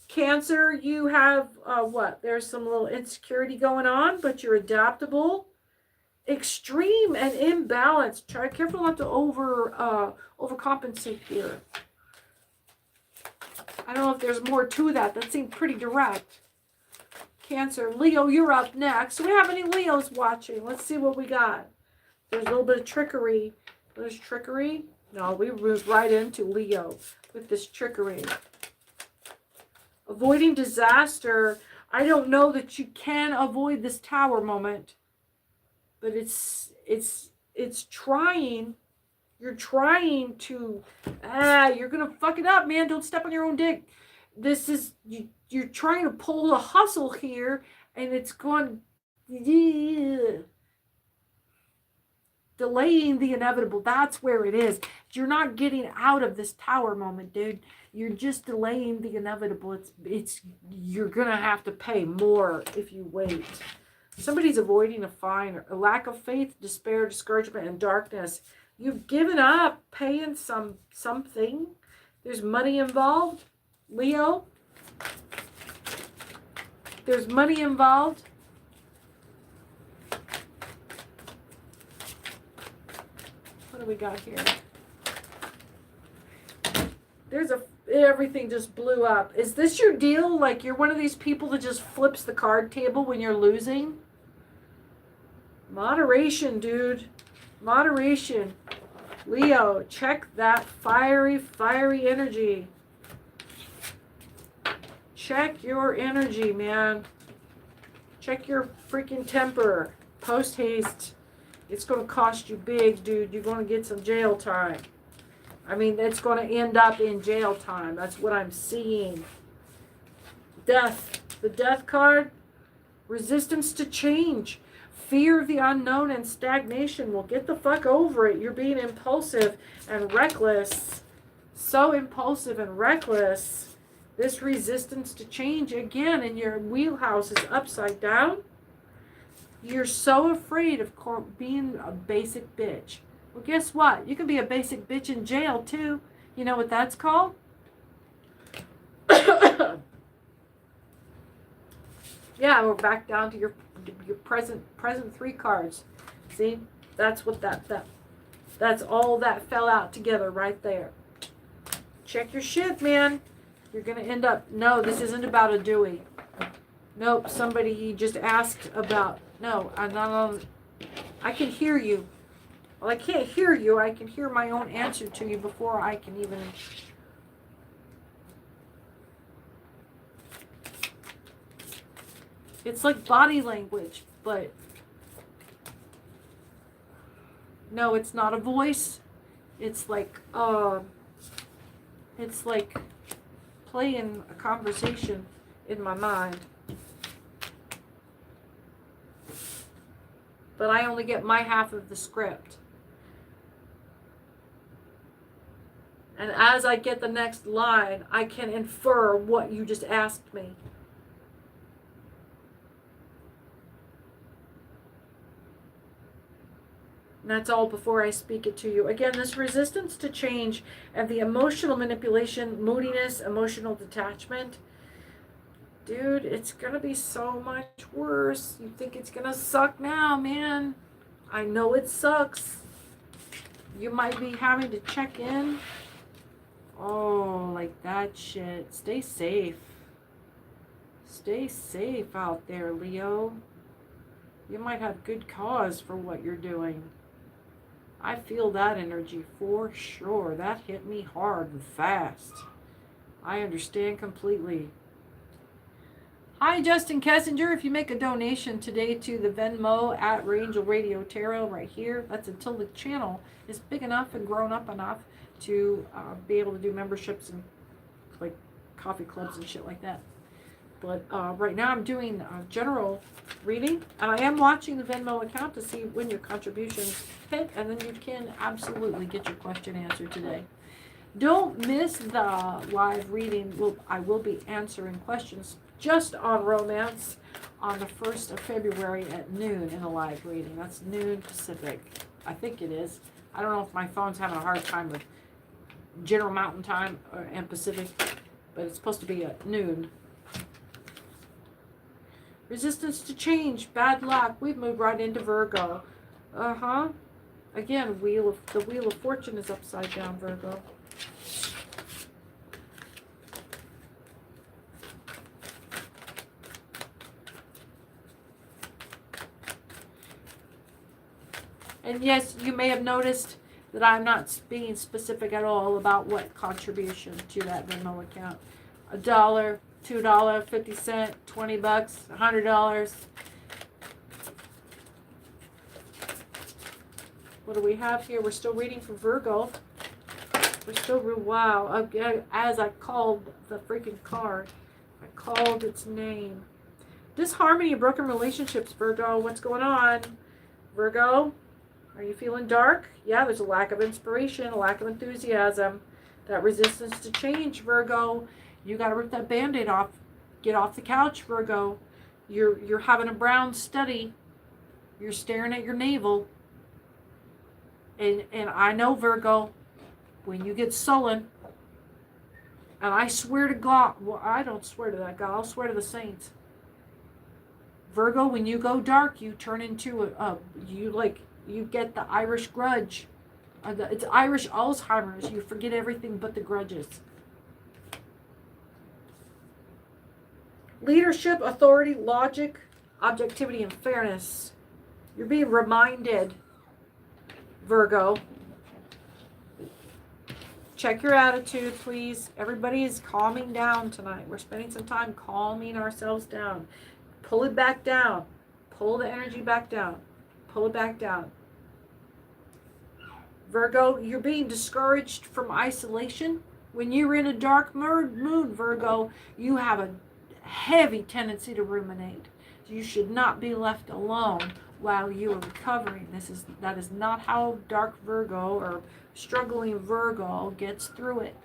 S1: Cancer, you have what? There's some little insecurity going on, but you're adaptable. Extreme and imbalanced. Try careful not to overcompensate here. I don't know if there's more to that. That seemed pretty direct. Cancer. Leo, you're up next. Do we have any Leos watching? Let's see what we got. There's a little bit of trickery. There's trickery. No, we moved right into Leo with this trickery. Avoiding disaster. I don't know that you can avoid this tower moment. But it's trying. You're trying to, you're going to fuck it up, man. Don't step on your own dick. This is, you're trying to pull a hustle here, and it's going, delaying the inevitable. That's where it is. You're not getting out of this tower moment, dude. You're just delaying the inevitable. You're going to have to pay more if you wait. Somebody's avoiding a fine, a lack of faith, despair, discouragement, and darkness. You've given up paying something. There's money involved, Leo. There's money involved. What do we got here? Everything just blew up. Is this your deal? Like you're one of these people that just flips the card table when you're losing? Moderation, dude. Moderation. Leo, check that fiery energy. Check your energy, man. Check your freaking temper. Post haste. It's going to cost you big, dude. You're going to get some jail time. I mean, it's going to end up in jail time. That's what I'm seeing. Death. The death card. Resistance to change. Fear of the unknown and stagnation. Well, get the fuck over it. You're being impulsive and reckless. So impulsive and reckless. This resistance to change, again, in your wheelhouse is upside down. You're so afraid of being a basic bitch. Well, guess what? You can be a basic bitch in jail, too. You know what that's called? Yeah, we're back down to your present 3 cards. See, that's what that's all that fell out together right there. Check your shit, man. You're gonna end up. No, this isn't about a Dewey. Nope, somebody he just asked about. No, I'm not on. I can hear you. Well, I can't hear you. I can hear my own answer to you before I can even. It's like body language, but no, it's not a voice. It's like playing a conversation in my mind. But I only get my half of the script. And as I get the next line, I can infer what you just asked me. And that's all before I speak it to you. Again, this resistance to change and the emotional manipulation, moodiness, emotional detachment. Dude, it's going to be so much worse. You think it's going to suck now, man. I know it sucks. You might be having to check in. Oh, like that shit. Stay safe. Stay safe out there, Leo. You might have good cause for what you're doing. I feel that energy for sure. That hit me hard and fast. I understand completely. Hi, Justin Kessinger. If you make a donation today to the Venmo at Angel Radio Tarot right here, that's until the channel is big enough and grown up enough to be able to do memberships and like coffee clubs and shit like that. But right now I'm doing a general reading, and I am watching the Venmo account to see when your contributions hit, and then you can absolutely get your question answered today. Don't miss the live reading. I will be answering questions just on romance on the 1st of February at noon in a live reading. That's noon Pacific. I think it is. I don't know if my phone's having a hard time with General Mountain Time and Pacific, but it's supposed to be at noon. Resistance to change, bad luck. We've moved right into Virgo. Again, the Wheel of Fortune is upside down, Virgo. And yes, you may have noticed that I'm not being specific at all about what contribution to that Venmo account. $1, $2, 50 cents, $20, $100. What do we have here? We're still reading for Virgo. We're still, wow. As I called the freaking card, I called its name. Disharmony of broken relationships, Virgo. What's going on? Virgo, are you feeling dark? Yeah, there's a lack of inspiration, a lack of enthusiasm, that resistance to change, Virgo. You got to rip that Band-Aid off. Get off the couch, Virgo. You're having a brown study. You're staring at your navel. And I know, Virgo, when you get sullen, and I swear to God, well, I don't swear to that God, I'll swear to the saints. Virgo, when you go dark, you turn into you get the Irish grudge. It's Irish Alzheimer's. You forget everything but the grudges. Leadership, authority, logic, objectivity, and fairness. You're being reminded, Virgo. Check your attitude, please. Everybody is calming down tonight. We're spending some time calming ourselves down. Pull it back down. Pull the energy back down. Pull it back down. Virgo, you're being discouraged from isolation. When you're in a dark mood, Virgo, you have a heavy tendency to ruminate. You should not be left alone while you are recovering. That is not how dark Virgo or struggling Virgo gets through it.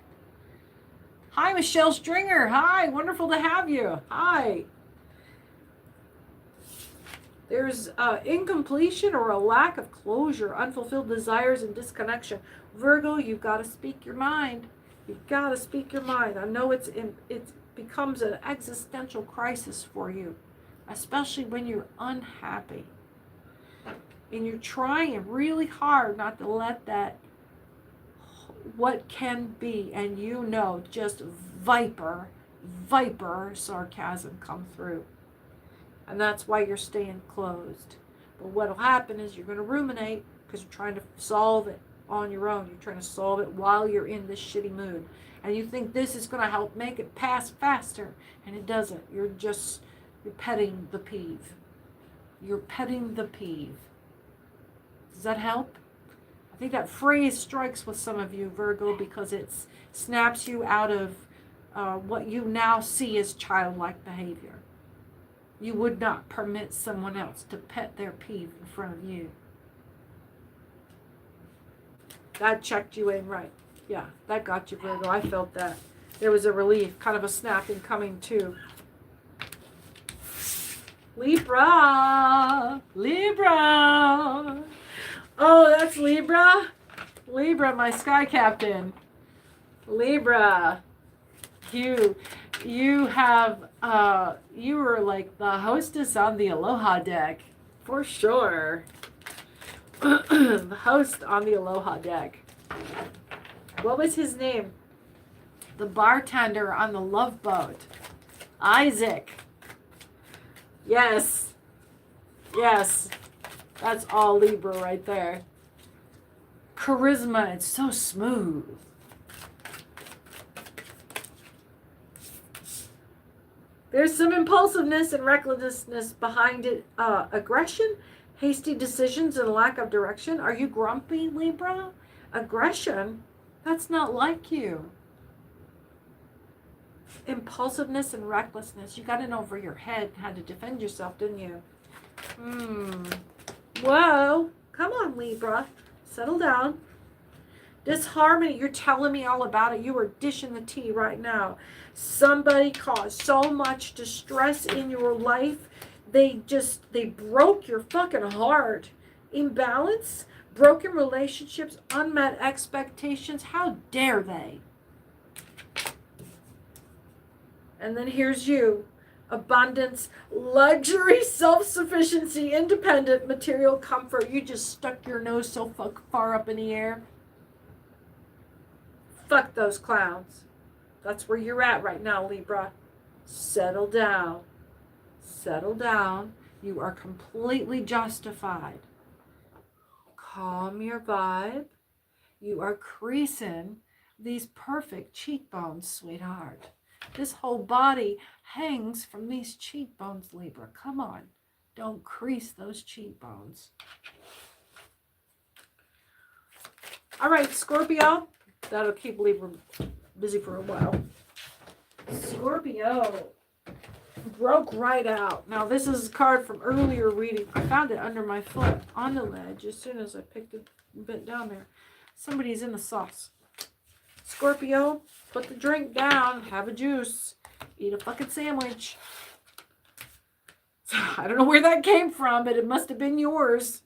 S1: Hi, Michelle Stringer. Hi, wonderful to have you. Hi. There's incompletion or a lack of closure, unfulfilled desires and disconnection. Virgo, you've got to speak your mind. You've got to speak your mind. I know it becomes an existential crisis for you, especially when you're unhappy. And you're trying really hard not to let that what can be, and just viper sarcasm come through. And that's why you're staying closed. But what'll happen is you're going to ruminate because you're trying to solve it on your own. You're trying to solve it while you're in this shitty mood. And you think this is going to help make it pass faster. And it doesn't. You're petting the peeve. You're petting the peeve. Does that help? I think that phrase strikes with some of you, Virgo, because it snaps you out of what you now see as childlike behavior. You would not permit someone else to pet their peeve in front of you. That checked you in right. Yeah, that got you, Virgo. I felt that. There was a relief, kind of a snapping coming too. Libra. Oh, that's Libra. Libra, my sky captain. Libra. You have, you were like the hostess on the Aloha deck, for sure. The host on the Aloha deck. What was his name? The bartender on the Love Boat. Isaac. Yes. That's all Libra right there. Charisma, it's so smooth. There's some impulsiveness and recklessness behind it. Aggression, hasty decisions, and lack of direction. Are you grumpy, Libra? Aggression? That's not like you. Impulsiveness and recklessness. You got in over your head and had to defend yourself, didn't you? Whoa. Come on, Libra. Settle down. Disharmony, you're telling me all about it. You are dishing the tea right now. Somebody caused so much distress in your life. They broke your fucking heart. Imbalance, broken relationships, unmet expectations. How dare they? And then here's you. Abundance, luxury, self-sufficiency, independent, material comfort. You just stuck your nose so far up in the air. Fuck those clowns. That's where you're at right now, Libra. Settle down. Settle down. You are completely justified. calm your vibe. You are creasing these perfect cheekbones, sweetheart. This whole body hangs from these cheekbones, Libra. Come on. Don't crease those cheekbones. All right, Scorpio. That'll keep Libra busy for a while. Scorpio. Broke right out. Now, this is a card from earlier reading. I found it under my foot on the ledge as soon as I picked it and bent down there. Somebody's in the sauce. Scorpio, put the drink down. Have a juice. Eat a fucking sandwich. I don't know where that came from, but it must have been yours.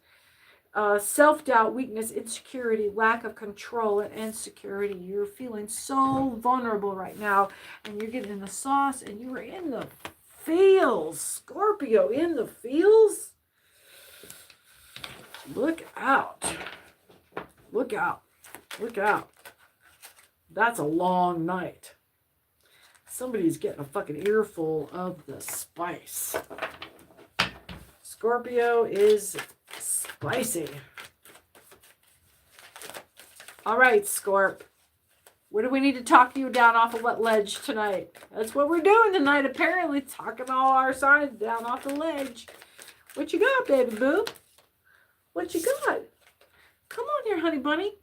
S1: Self-doubt, weakness, insecurity, lack of control, and insecurity. You're feeling so vulnerable right now, and you're getting in the sauce, and you are in the feels. Scorpio, in the feels. Look out. Look out. Look out. That's a long night. Somebody's getting a fucking earful of the spice. Scorpio is spicy. All right, Scorp. What do we need to talk you down off of what ledge tonight? That's what we're doing tonight, apparently. Talking all our signs down off the ledge. What you got, baby boo? What you got? Come on here, honey bunny.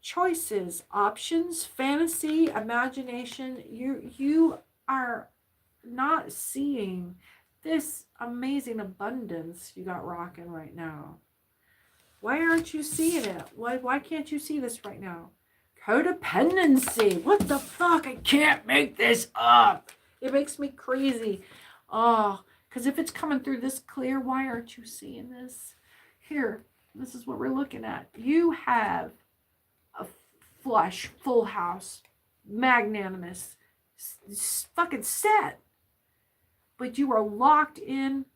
S1: Choices, options, fantasy, imagination. You are not seeing this amazing abundance you got rocking right now. Why aren't you seeing it? Why can't you see this right now? Codependency. What the fuck? I can't make this up. It makes me crazy. Oh, because if it's coming through this clear, why aren't you seeing this? Here, this is what we're looking at. You have a flush, full house, magnanimous, fucking set. But you are locked in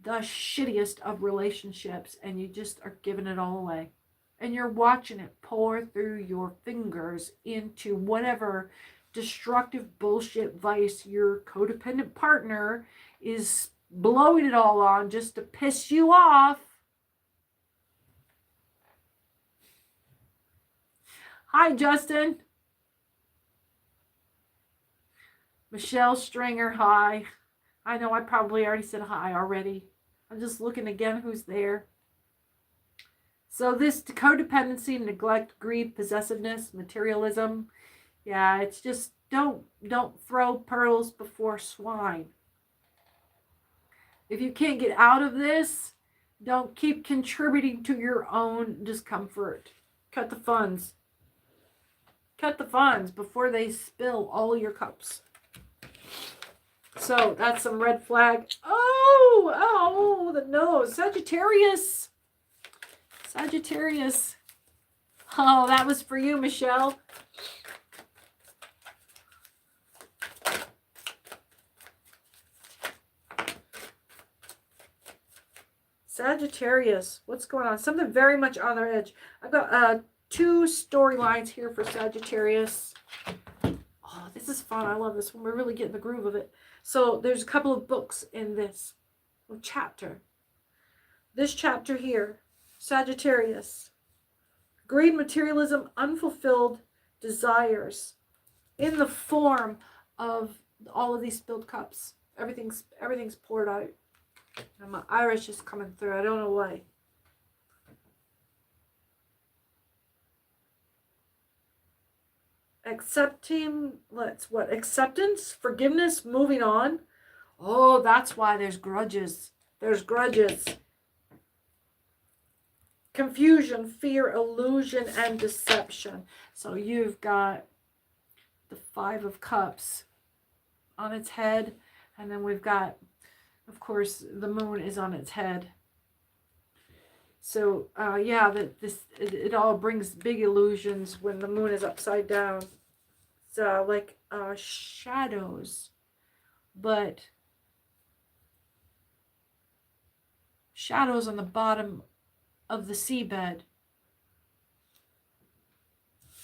S1: the shittiest of relationships, and you just are giving it all away. And you're watching it pour through your fingers into whatever destructive bullshit vice your codependent partner is blowing it all on just to piss you off. Hi, Justin. Michelle Stringer, hi. I know I probably already said hi already. I'm just looking again who's there. So this codependency, neglect, greed, possessiveness, materialism. Yeah, it's just don't throw pearls before swine. If you can't get out of this, don't keep contributing to your own discomfort. Cut the funds. Cut the funds before they spill all your cups. So that's some red flag. Oh, the nose. Sagittarius. Sagittarius. Oh, that was for you, Michelle. Sagittarius. What's going on? Something very much on their edge. I've got two storylines here for Sagittarius. Oh, this is fun. I love this one. We're really getting the groove of it. So there's a couple of books in this chapter. This chapter here, Sagittarius. Greed, materialism, unfulfilled desires in the form of all of these spilled cups. Everything's poured out. And my Irish is coming through. I don't know why. Acceptance, forgiveness, moving on. Oh, that's why there's grudges. There's grudges. Confusion, fear, illusion, and deception. So you've got the Five of Cups on its head, and then we've got, of course, the moon is on its head. So, yeah, it all brings big illusions when the moon is upside down. It's like shadows, but shadows on the bottom of the seabed.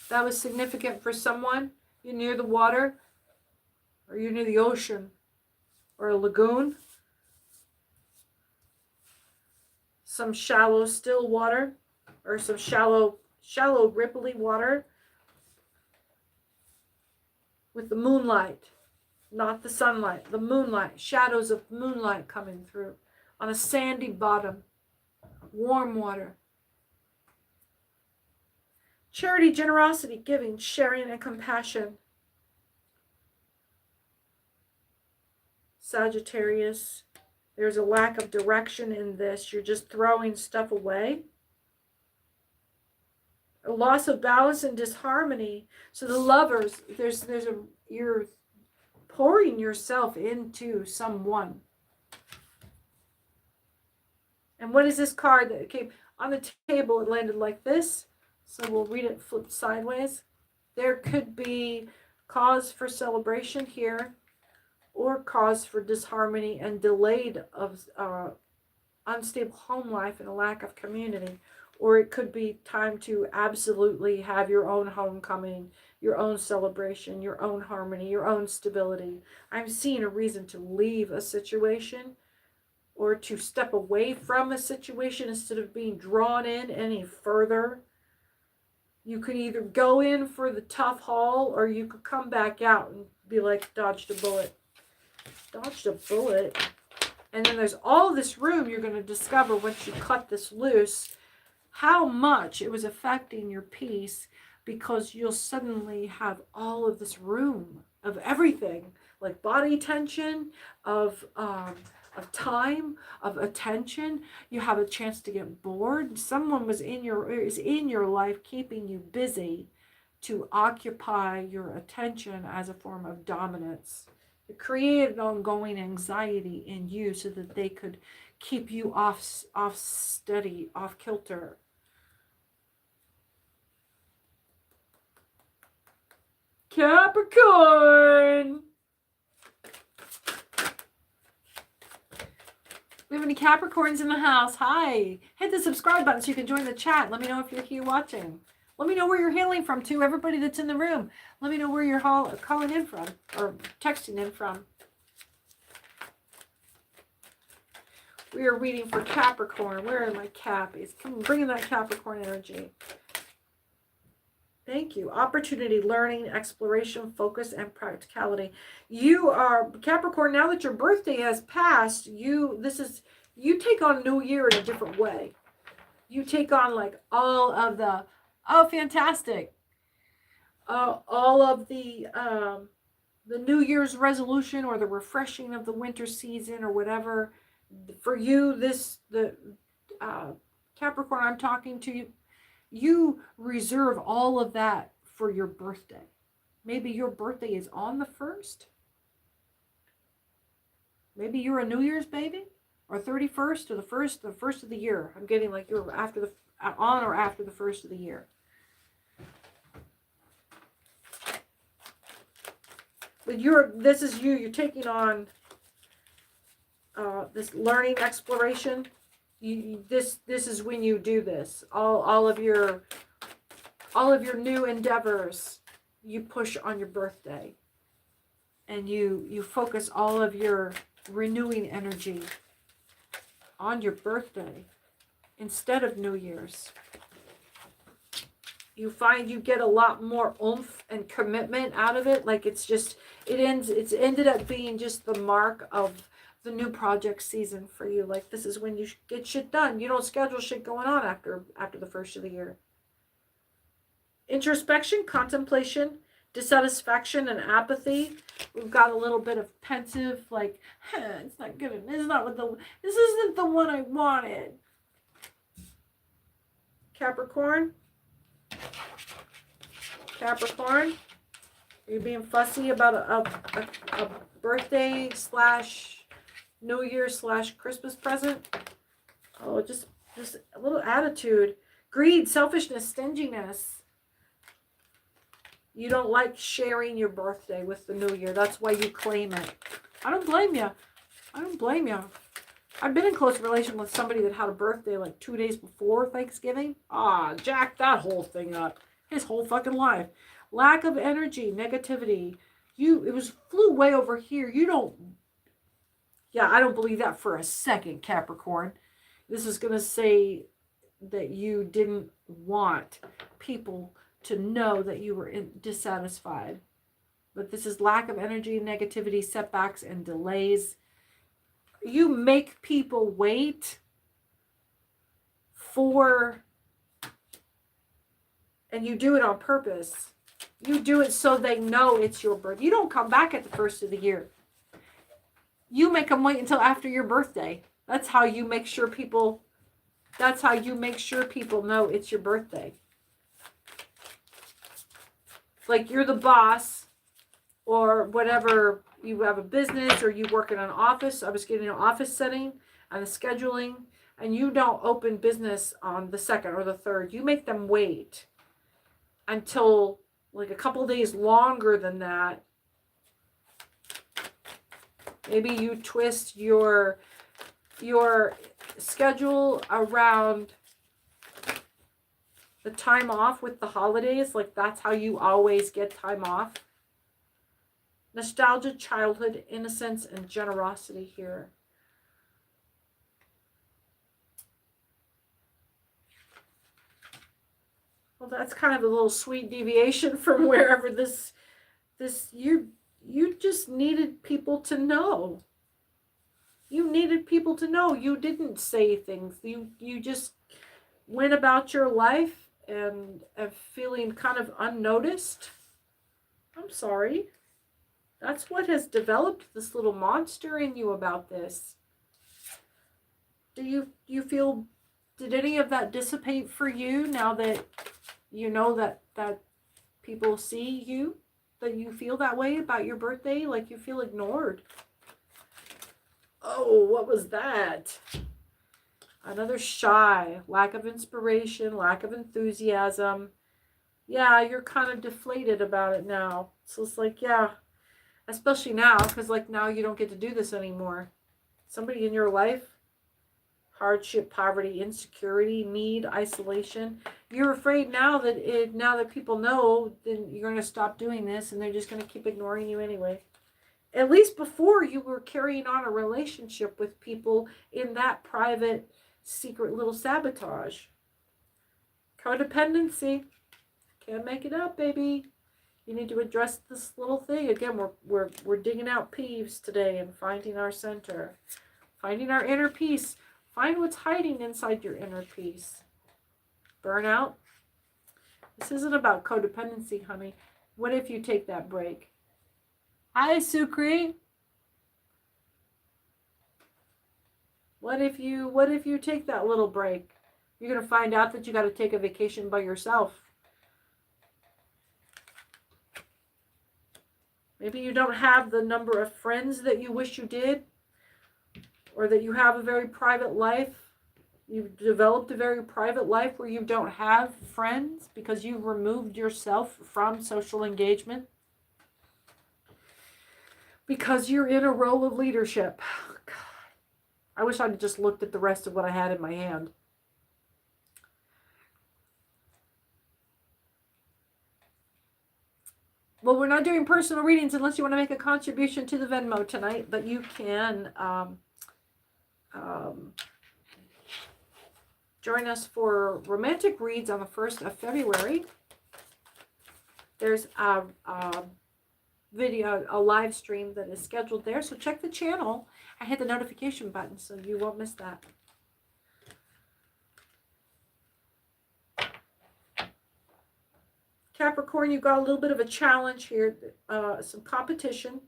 S1: That was significant for someone. You're near the water, or you're near the ocean, or a lagoon. Some shallow, still water. or some shallow, ripply water with the moonlight, not the sunlight, the moonlight, shadows of moonlight coming through on a sandy bottom, warm water. Charity, generosity, giving, sharing, and compassion. Sagittarius, there's a lack of direction in this. You're just throwing stuff away. A loss of balance and disharmony. So the lovers, you're pouring yourself into someone. And what is this card that came on the table? It landed like this. So we'll read it flipped sideways. There could be cause for celebration here, or cause for disharmony and delayed of unstable home life and a lack of community. Or it could be time to absolutely have your own homecoming, your own celebration, your own harmony, your own stability. I'm seeing a reason to leave a situation or to step away from a situation instead of being drawn in any further. You could either go in for the tough haul, or you could come back out and be like, dodged a bullet. Dodged a bullet. And then there's all this room you're going to discover once you cut this loose, how much it was affecting your peace, because you'll suddenly have all of this room of everything, like body tension, of time, of attention. You have a chance to get bored. Someone is in your life keeping you busy to occupy your attention as a form of dominance. It created ongoing anxiety in you so that they could keep you off steady, off kilter. Capricorn! We have any Capricorns in the house? Hi. Hit the subscribe button so you can join the chat. Let me know if you're here watching. Let me know where you're hailing from, too. Everybody that's in the room. Let me know where you're calling in from or texting in from. We are reading for Capricorn. Where are my Cappies? Come on, bring in that Capricorn energy. Thank you. Opportunity, learning, exploration, focus, and practicality. You are Capricorn. Now that your birthday has passed, you take on New Year in a different way. You take on like all of the fantastic. All of the New Year's resolution or the refreshing of the winter season or whatever. For you, the Capricorn I'm talking to you. You reserve all of that for your birthday. Maybe your birthday is on the 1st. Maybe you're a New Year's baby, or 31st, or the first of the year. I'm getting like you're on or after the 1st of the year. But this is you. You're taking on this learning exploration. This is when you do this. All of your new endeavors you push on your birthday, and you focus all of your renewing energy on your birthday instead of New Year's. You find you get a lot more oomph and commitment out of it. Like it's ended up being just the mark of the new project season for you. Like this is when you get shit done. You don't schedule shit going on after the 1st of the year. Introspection, contemplation, dissatisfaction, and apathy. We've got a little bit of pensive, like, it's not good. This isn't the one I wanted. Capricorn. Capricorn. Are you being fussy about a birthday / New Year / Christmas present? Oh, just a little attitude. Greed, selfishness, stinginess. You don't like sharing your birthday with the New Year. That's why you claim it. I don't blame you. I've been in close relation with somebody that had a birthday like 2 days before Thanksgiving. Jacked that whole thing up. His whole fucking life. Lack of energy, negativity. Flew way over here. I don't believe that for a second, Capricorn. This is going to say that you didn't want people to know that you were dissatisfied. But this is lack of energy, negativity, setbacks, and delays. You make people wait for, and you do it on purpose. You do it so they know it's your birthday. You don't come back at the first of the year. You make them wait until after your birthday. That's how you make sure people, that's how you make sure people know it's your birthday. Like you're the boss or whatever, you have a business or you work in an office. I was getting an office setting and the scheduling, and you don't open business on the 2nd or the 3rd. You make them wait until like a couple days longer than that. Maybe you twist your schedule around the time off with the holidays. Like that's how you always get time off. Nostalgia, childhood, innocence, and generosity here. Well, that's kind of a little sweet deviation from wherever this you just needed people to know. You needed people to know. You didn't say things. You just went about your life and feeling kind of unnoticed. I'm sorry. That's what has developed this little monster in you about this. Do you feel, did any of that dissipate for you now that you know that people see you, that you feel that way about your birthday, like you feel ignored? Oh, what was that? Another shy, lack of inspiration, lack of enthusiasm. Yeah, you're kind of deflated about it now. So it's like, yeah, especially now, because like now you don't get to do this anymore. Somebody in your life, hardship, poverty, insecurity, need, isolation. You're afraid now that people know, then you're going to stop doing this and they're just going to keep ignoring you anyway. At least before, you were carrying on a relationship with people in that private, secret little sabotage. Codependency. Can't make it up, baby. You need to address this little thing. Again, we're digging out peeves today and finding our center. Finding our inner peace. Find what's hiding inside your inner peace. Burnout. This isn't about codependency, honey. What if you take that break? Hi, Sukri. What if you take that little break? You're going to find out that you got to take a vacation by yourself. Maybe you don't have the number of friends that you wish you did, or that you have a very private life. You've developed a very private life where you don't have friends because you've removed yourself from social engagement. Because you're in a role of leadership. God, I wish I'd just looked at the rest of what I had in my hand. Well, we're not doing personal readings unless you want to make a contribution to the Venmo tonight, but you can join us for romantic reads on the 1st of February. There's a video, a live stream that is scheduled there, so check the channel and hit the notification button so you won't miss that. Capricorn, you've got a little bit of a challenge here, some competition,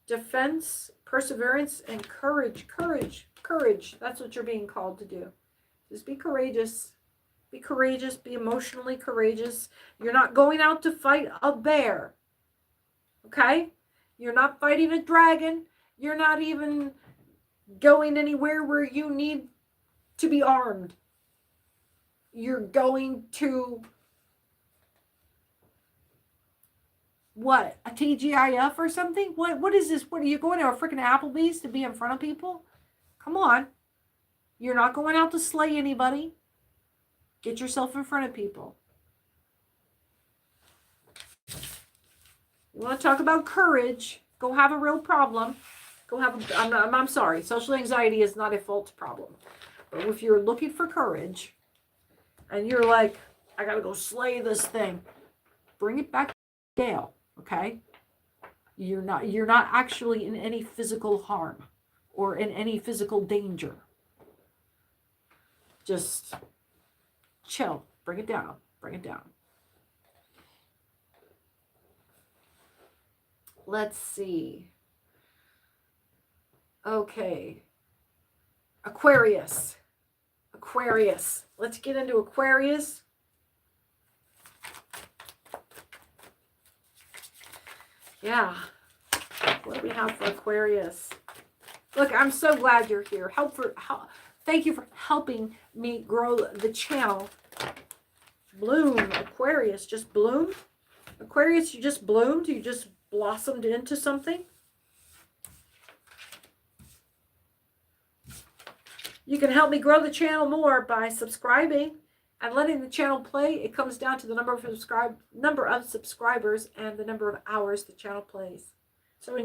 S1: defense, perseverance, and courage. Courage. That's what you're being called to do. Just be courageous. Be courageous. Be emotionally courageous. You're not going out to fight a bear. Okay? You're not fighting a dragon. You're not even going anywhere where you need to be armed. You're going to... what? A TGIF or something? What is this? What are you going to a freaking Applebee's to be in front of people? Come on. You're not going out to slay anybody. Get yourself in front of people. You want to talk about courage? Go have a real problem. Go have a, I'm sorry. Social anxiety is not a fault problem. But if you're looking for courage and you're like, I got to go slay this thing, bring it back to scale, okay? You're not actually in any physical harm or in any physical danger. Just chill. Bring it down. Bring it down. Let's see. Okay. Aquarius. Aquarius. Let's get into Aquarius. Yeah. What do we have for Aquarius? Look, I'm so glad you're here. Thank you for helping me grow the channel. Bloom. Aquarius. Just bloom. Aquarius, you just bloomed. You just blossomed into something. You can help me grow the channel more by subscribing and letting the channel play. It comes down to the number of subscribers and the number of hours the channel plays. So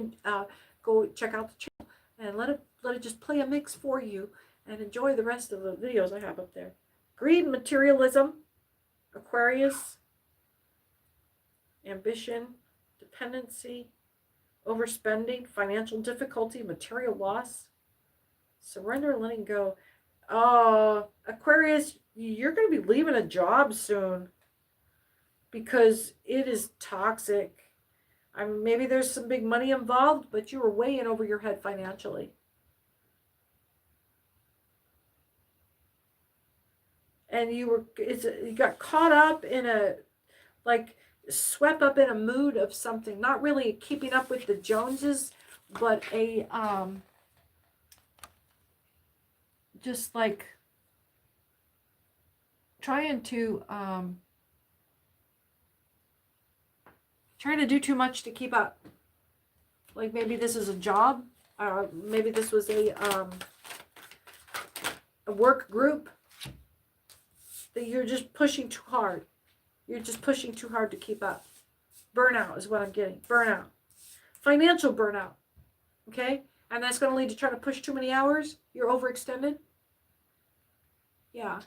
S1: go check out the channel and let it just play a mix for you and enjoy the rest of the videos I have up there. Greed, materialism, Aquarius, ambition, dependency, overspending, financial difficulty, material loss, surrender and letting go. Aquarius, you're going to be leaving a job soon because it is toxic. I mean, maybe there's some big money involved, but you were way in over your head financially. And you got caught up in swept up in a mood of something, not really keeping up with the Joneses, but just like trying to do too much to keep up. Like maybe this is a job, maybe this was a work group that you're just pushing too hard. You're just pushing too hard to keep up. Burnout is what I'm getting. Burnout. Financial burnout. Okay? And that's going to lead to trying to push too many hours. You're overextended. Yeah.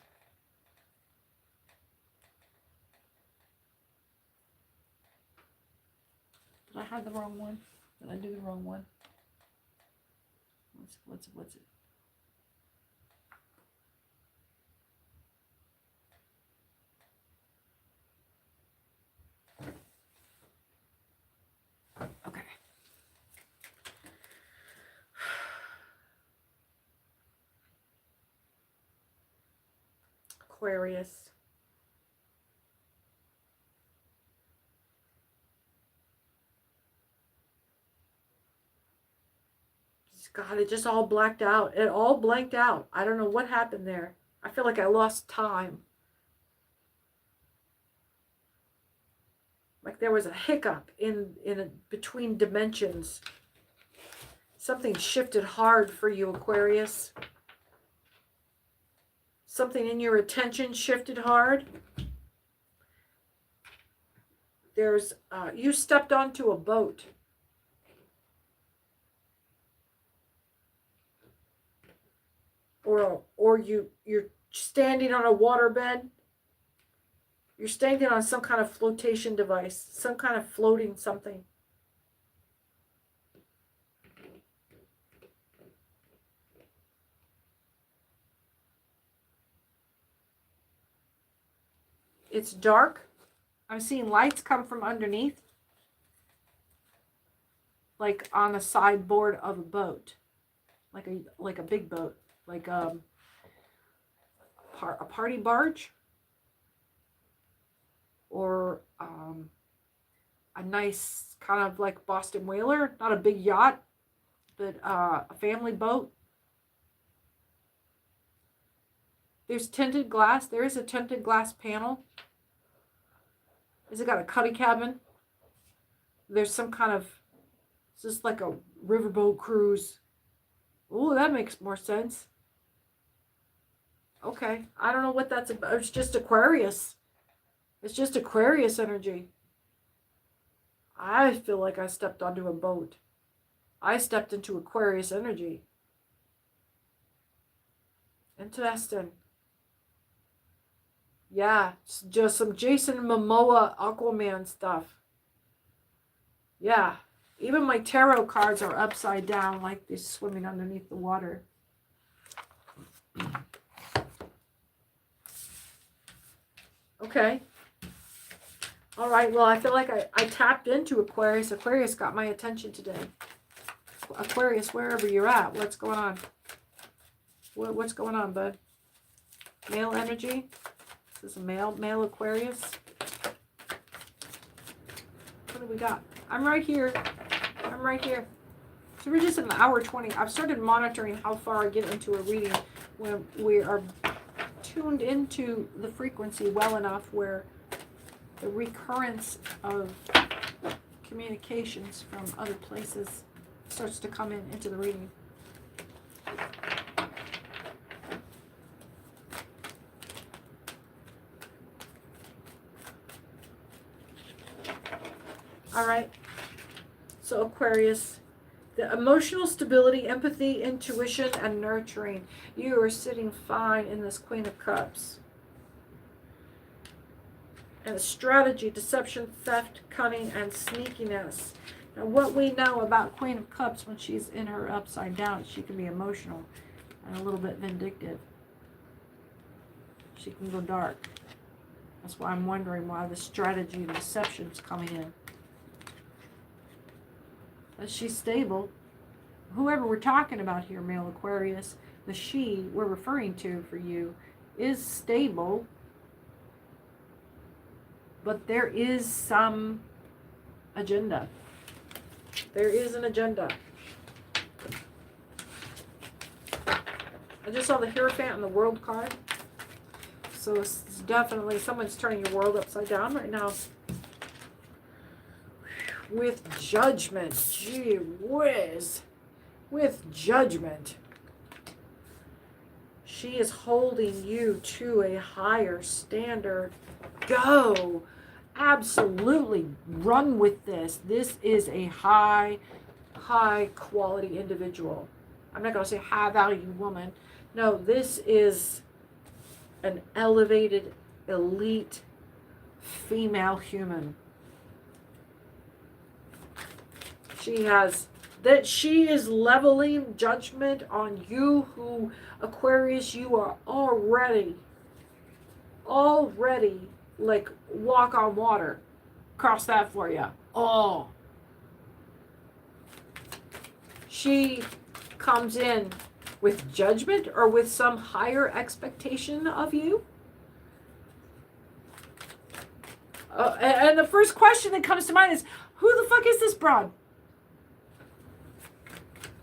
S1: Did I have the wrong one? Did I do the wrong one? What's it? Okay. Aquarius. God, it just all blacked out. It all blanked out. I don't know what happened there. I feel like I lost time. Like there was a hiccup in between dimensions. Something shifted hard for you, Aquarius. Something in your attention shifted hard. There's you stepped onto a boat. Or you're standing on a waterbed. You're standing on some kind of flotation device, some kind of floating something. It's dark. I'm seeing lights come from underneath, like on the sideboard of a boat, like a big boat, like a party barge, or a nice kind of like Boston whaler, not a big yacht, but a family boat. There's tinted glass. There is a tinted glass panel. Has it got a cuddy cabin? There's some kind of, it's just like a riverboat cruise. Oh, that makes more sense. Okay, I don't know what that's about. It's just Aquarius. It's just Aquarius energy. I feel like I stepped onto a boat. I stepped into Aquarius energy. Interesting. Yeah, it's just some Jason Momoa Aquaman stuff. Yeah. Even my tarot cards are upside down like they're swimming underneath the water. Okay. All right. Well, I feel like I tapped into Aquarius. Aquarius got my attention today. Aquarius, wherever you're at, what's going on? What's going on, bud? Male energy? Is this a male Aquarius? What do we got? I'm right here. I'm right here. So we're just in an hour 20. I've started monitoring how far I get into a reading when we are tuned into the frequency well enough where the recurrence of communications from other places starts to come into the reading. All right. So Aquarius, the emotional stability, empathy, intuition, and nurturing. You are sitting fine in this Queen of Cups. And strategy, deception, theft, cunning, and sneakiness. Now, what we know about Queen of Cups when she's in her upside down, she can be emotional and a little bit vindictive. She can go dark. That's why I'm wondering why the strategy and deception is coming in. But she's stable. Whoever we're talking about here, male Aquarius, the she we're referring to for you is stable. But there is some agenda. There is an agenda. I just saw the Hierophant and the World card. So it's definitely someone's turning your world upside down right now. With judgment. Gee whiz. With judgment. She is holding you to a higher standard. Go. Absolutely run with this. This is a high quality individual. I'm not going to say high value woman. No, this is an elevated, elite female human. She is leveling judgment on you who, Aquarius, you are already like walk on water. Cross that for you. Oh. She comes in with judgment or with some higher expectation of you. And the first question that comes to mind is, who the fuck is this broad?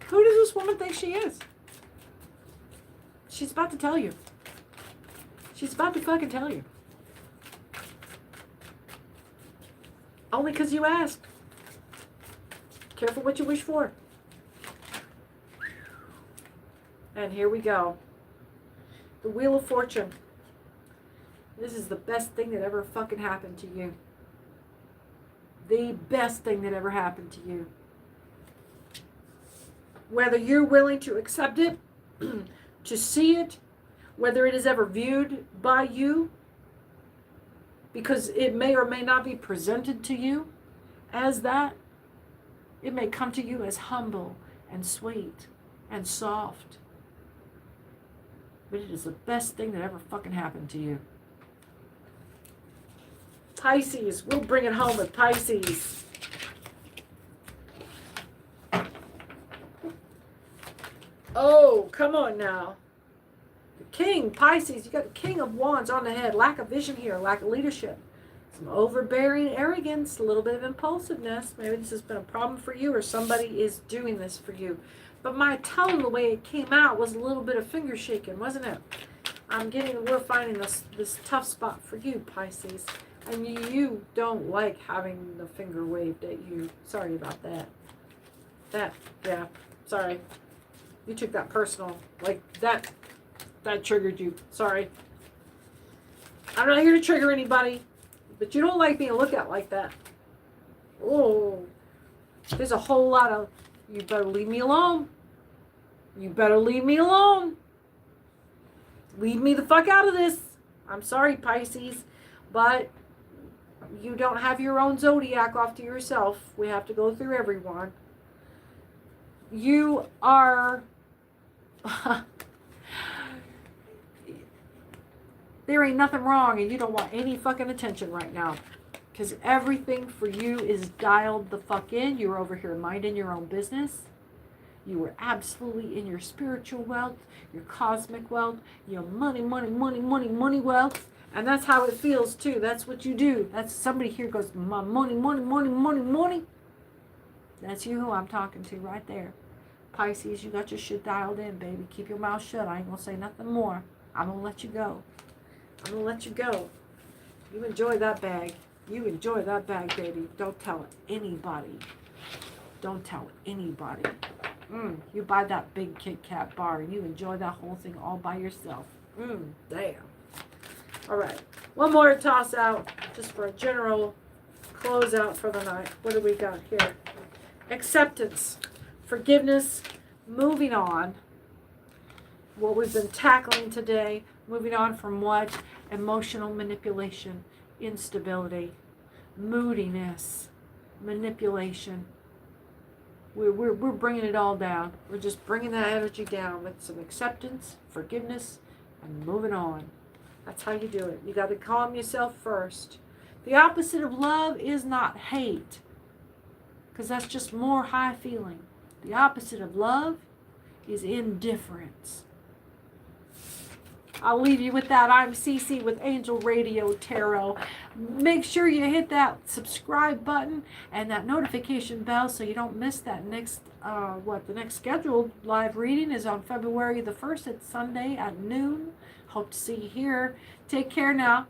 S1: Who does this woman think she is? She's about to tell you. She's about to fucking tell you. Only because you asked. Careful what you wish for. And here we go. The Wheel of Fortune. This is the best thing that ever fucking happened to you. The best thing that ever happened to you. Whether you're willing to accept it, to see it, whether it is ever viewed by you, because it may or may not be presented to you as that. It may come to you as humble and sweet and soft. But it is the best thing that ever fucking happened to you. Pisces, we'll bring it home with Pisces. Oh, come on now. The King, Pisces, you got the King of Wands on the head. Lack of vision here, lack of leadership. Some overbearing arrogance, a little bit of impulsiveness. Maybe this has been a problem for you or somebody is doing this for you. But my tone, the way it came out, was a little bit of finger shaking, wasn't it? We're finding this tough spot for you, Pisces. And you don't like having the finger waved at you. Sorry about that. Yeah, sorry. You took that personal. Like, that triggered you. Sorry. I'm not here to trigger anybody. But you don't like being looked at like that. Oh. There's a whole lot of, you better leave me alone. You better leave me alone. leave me the fuck out of this. I'm sorry, Pisces, but you don't have your own zodiac off to yourself. We have to go through everyone. You are... there ain't nothing wrong, and you don't want any fucking attention right now. Because everything for you is dialed the fuck in. You're over here minding your own business. You were absolutely in your spiritual wealth, your cosmic wealth, your money wealth. And that's how it feels too. That's what you do. That's somebody here goes, my money. That's you who I'm talking to right there. Pisces, you got your shit dialed in, baby. Keep your mouth shut. I ain't gonna say nothing more. I'm gonna let you go. I'm gonna let you go. You enjoy that bag. You enjoy that bag, baby. Don't tell it anybody. Don't tell anybody. You buy that big Kit Kat bar and you enjoy that whole thing all by yourself. Damn. All right. One more to toss out just for a general closeout for the night. What do we got here? Acceptance, forgiveness, moving on. What we've been tackling today. Moving on from what? Emotional manipulation, instability, moodiness, manipulation. We're bringing it all down. We're just bringing that energy down with some acceptance, forgiveness, and moving on. That's how you do it. You got to calm yourself first. The opposite of love is not hate, because that's just more high feeling. The opposite of love is indifference. I'll leave you with that. I'm Cece with Angel Radio Tarot. Make sure you hit that subscribe button and that notification bell so you don't miss that next, the next scheduled live reading is on February the 1st. It's Sunday at noon. Hope to see you here. Take care now.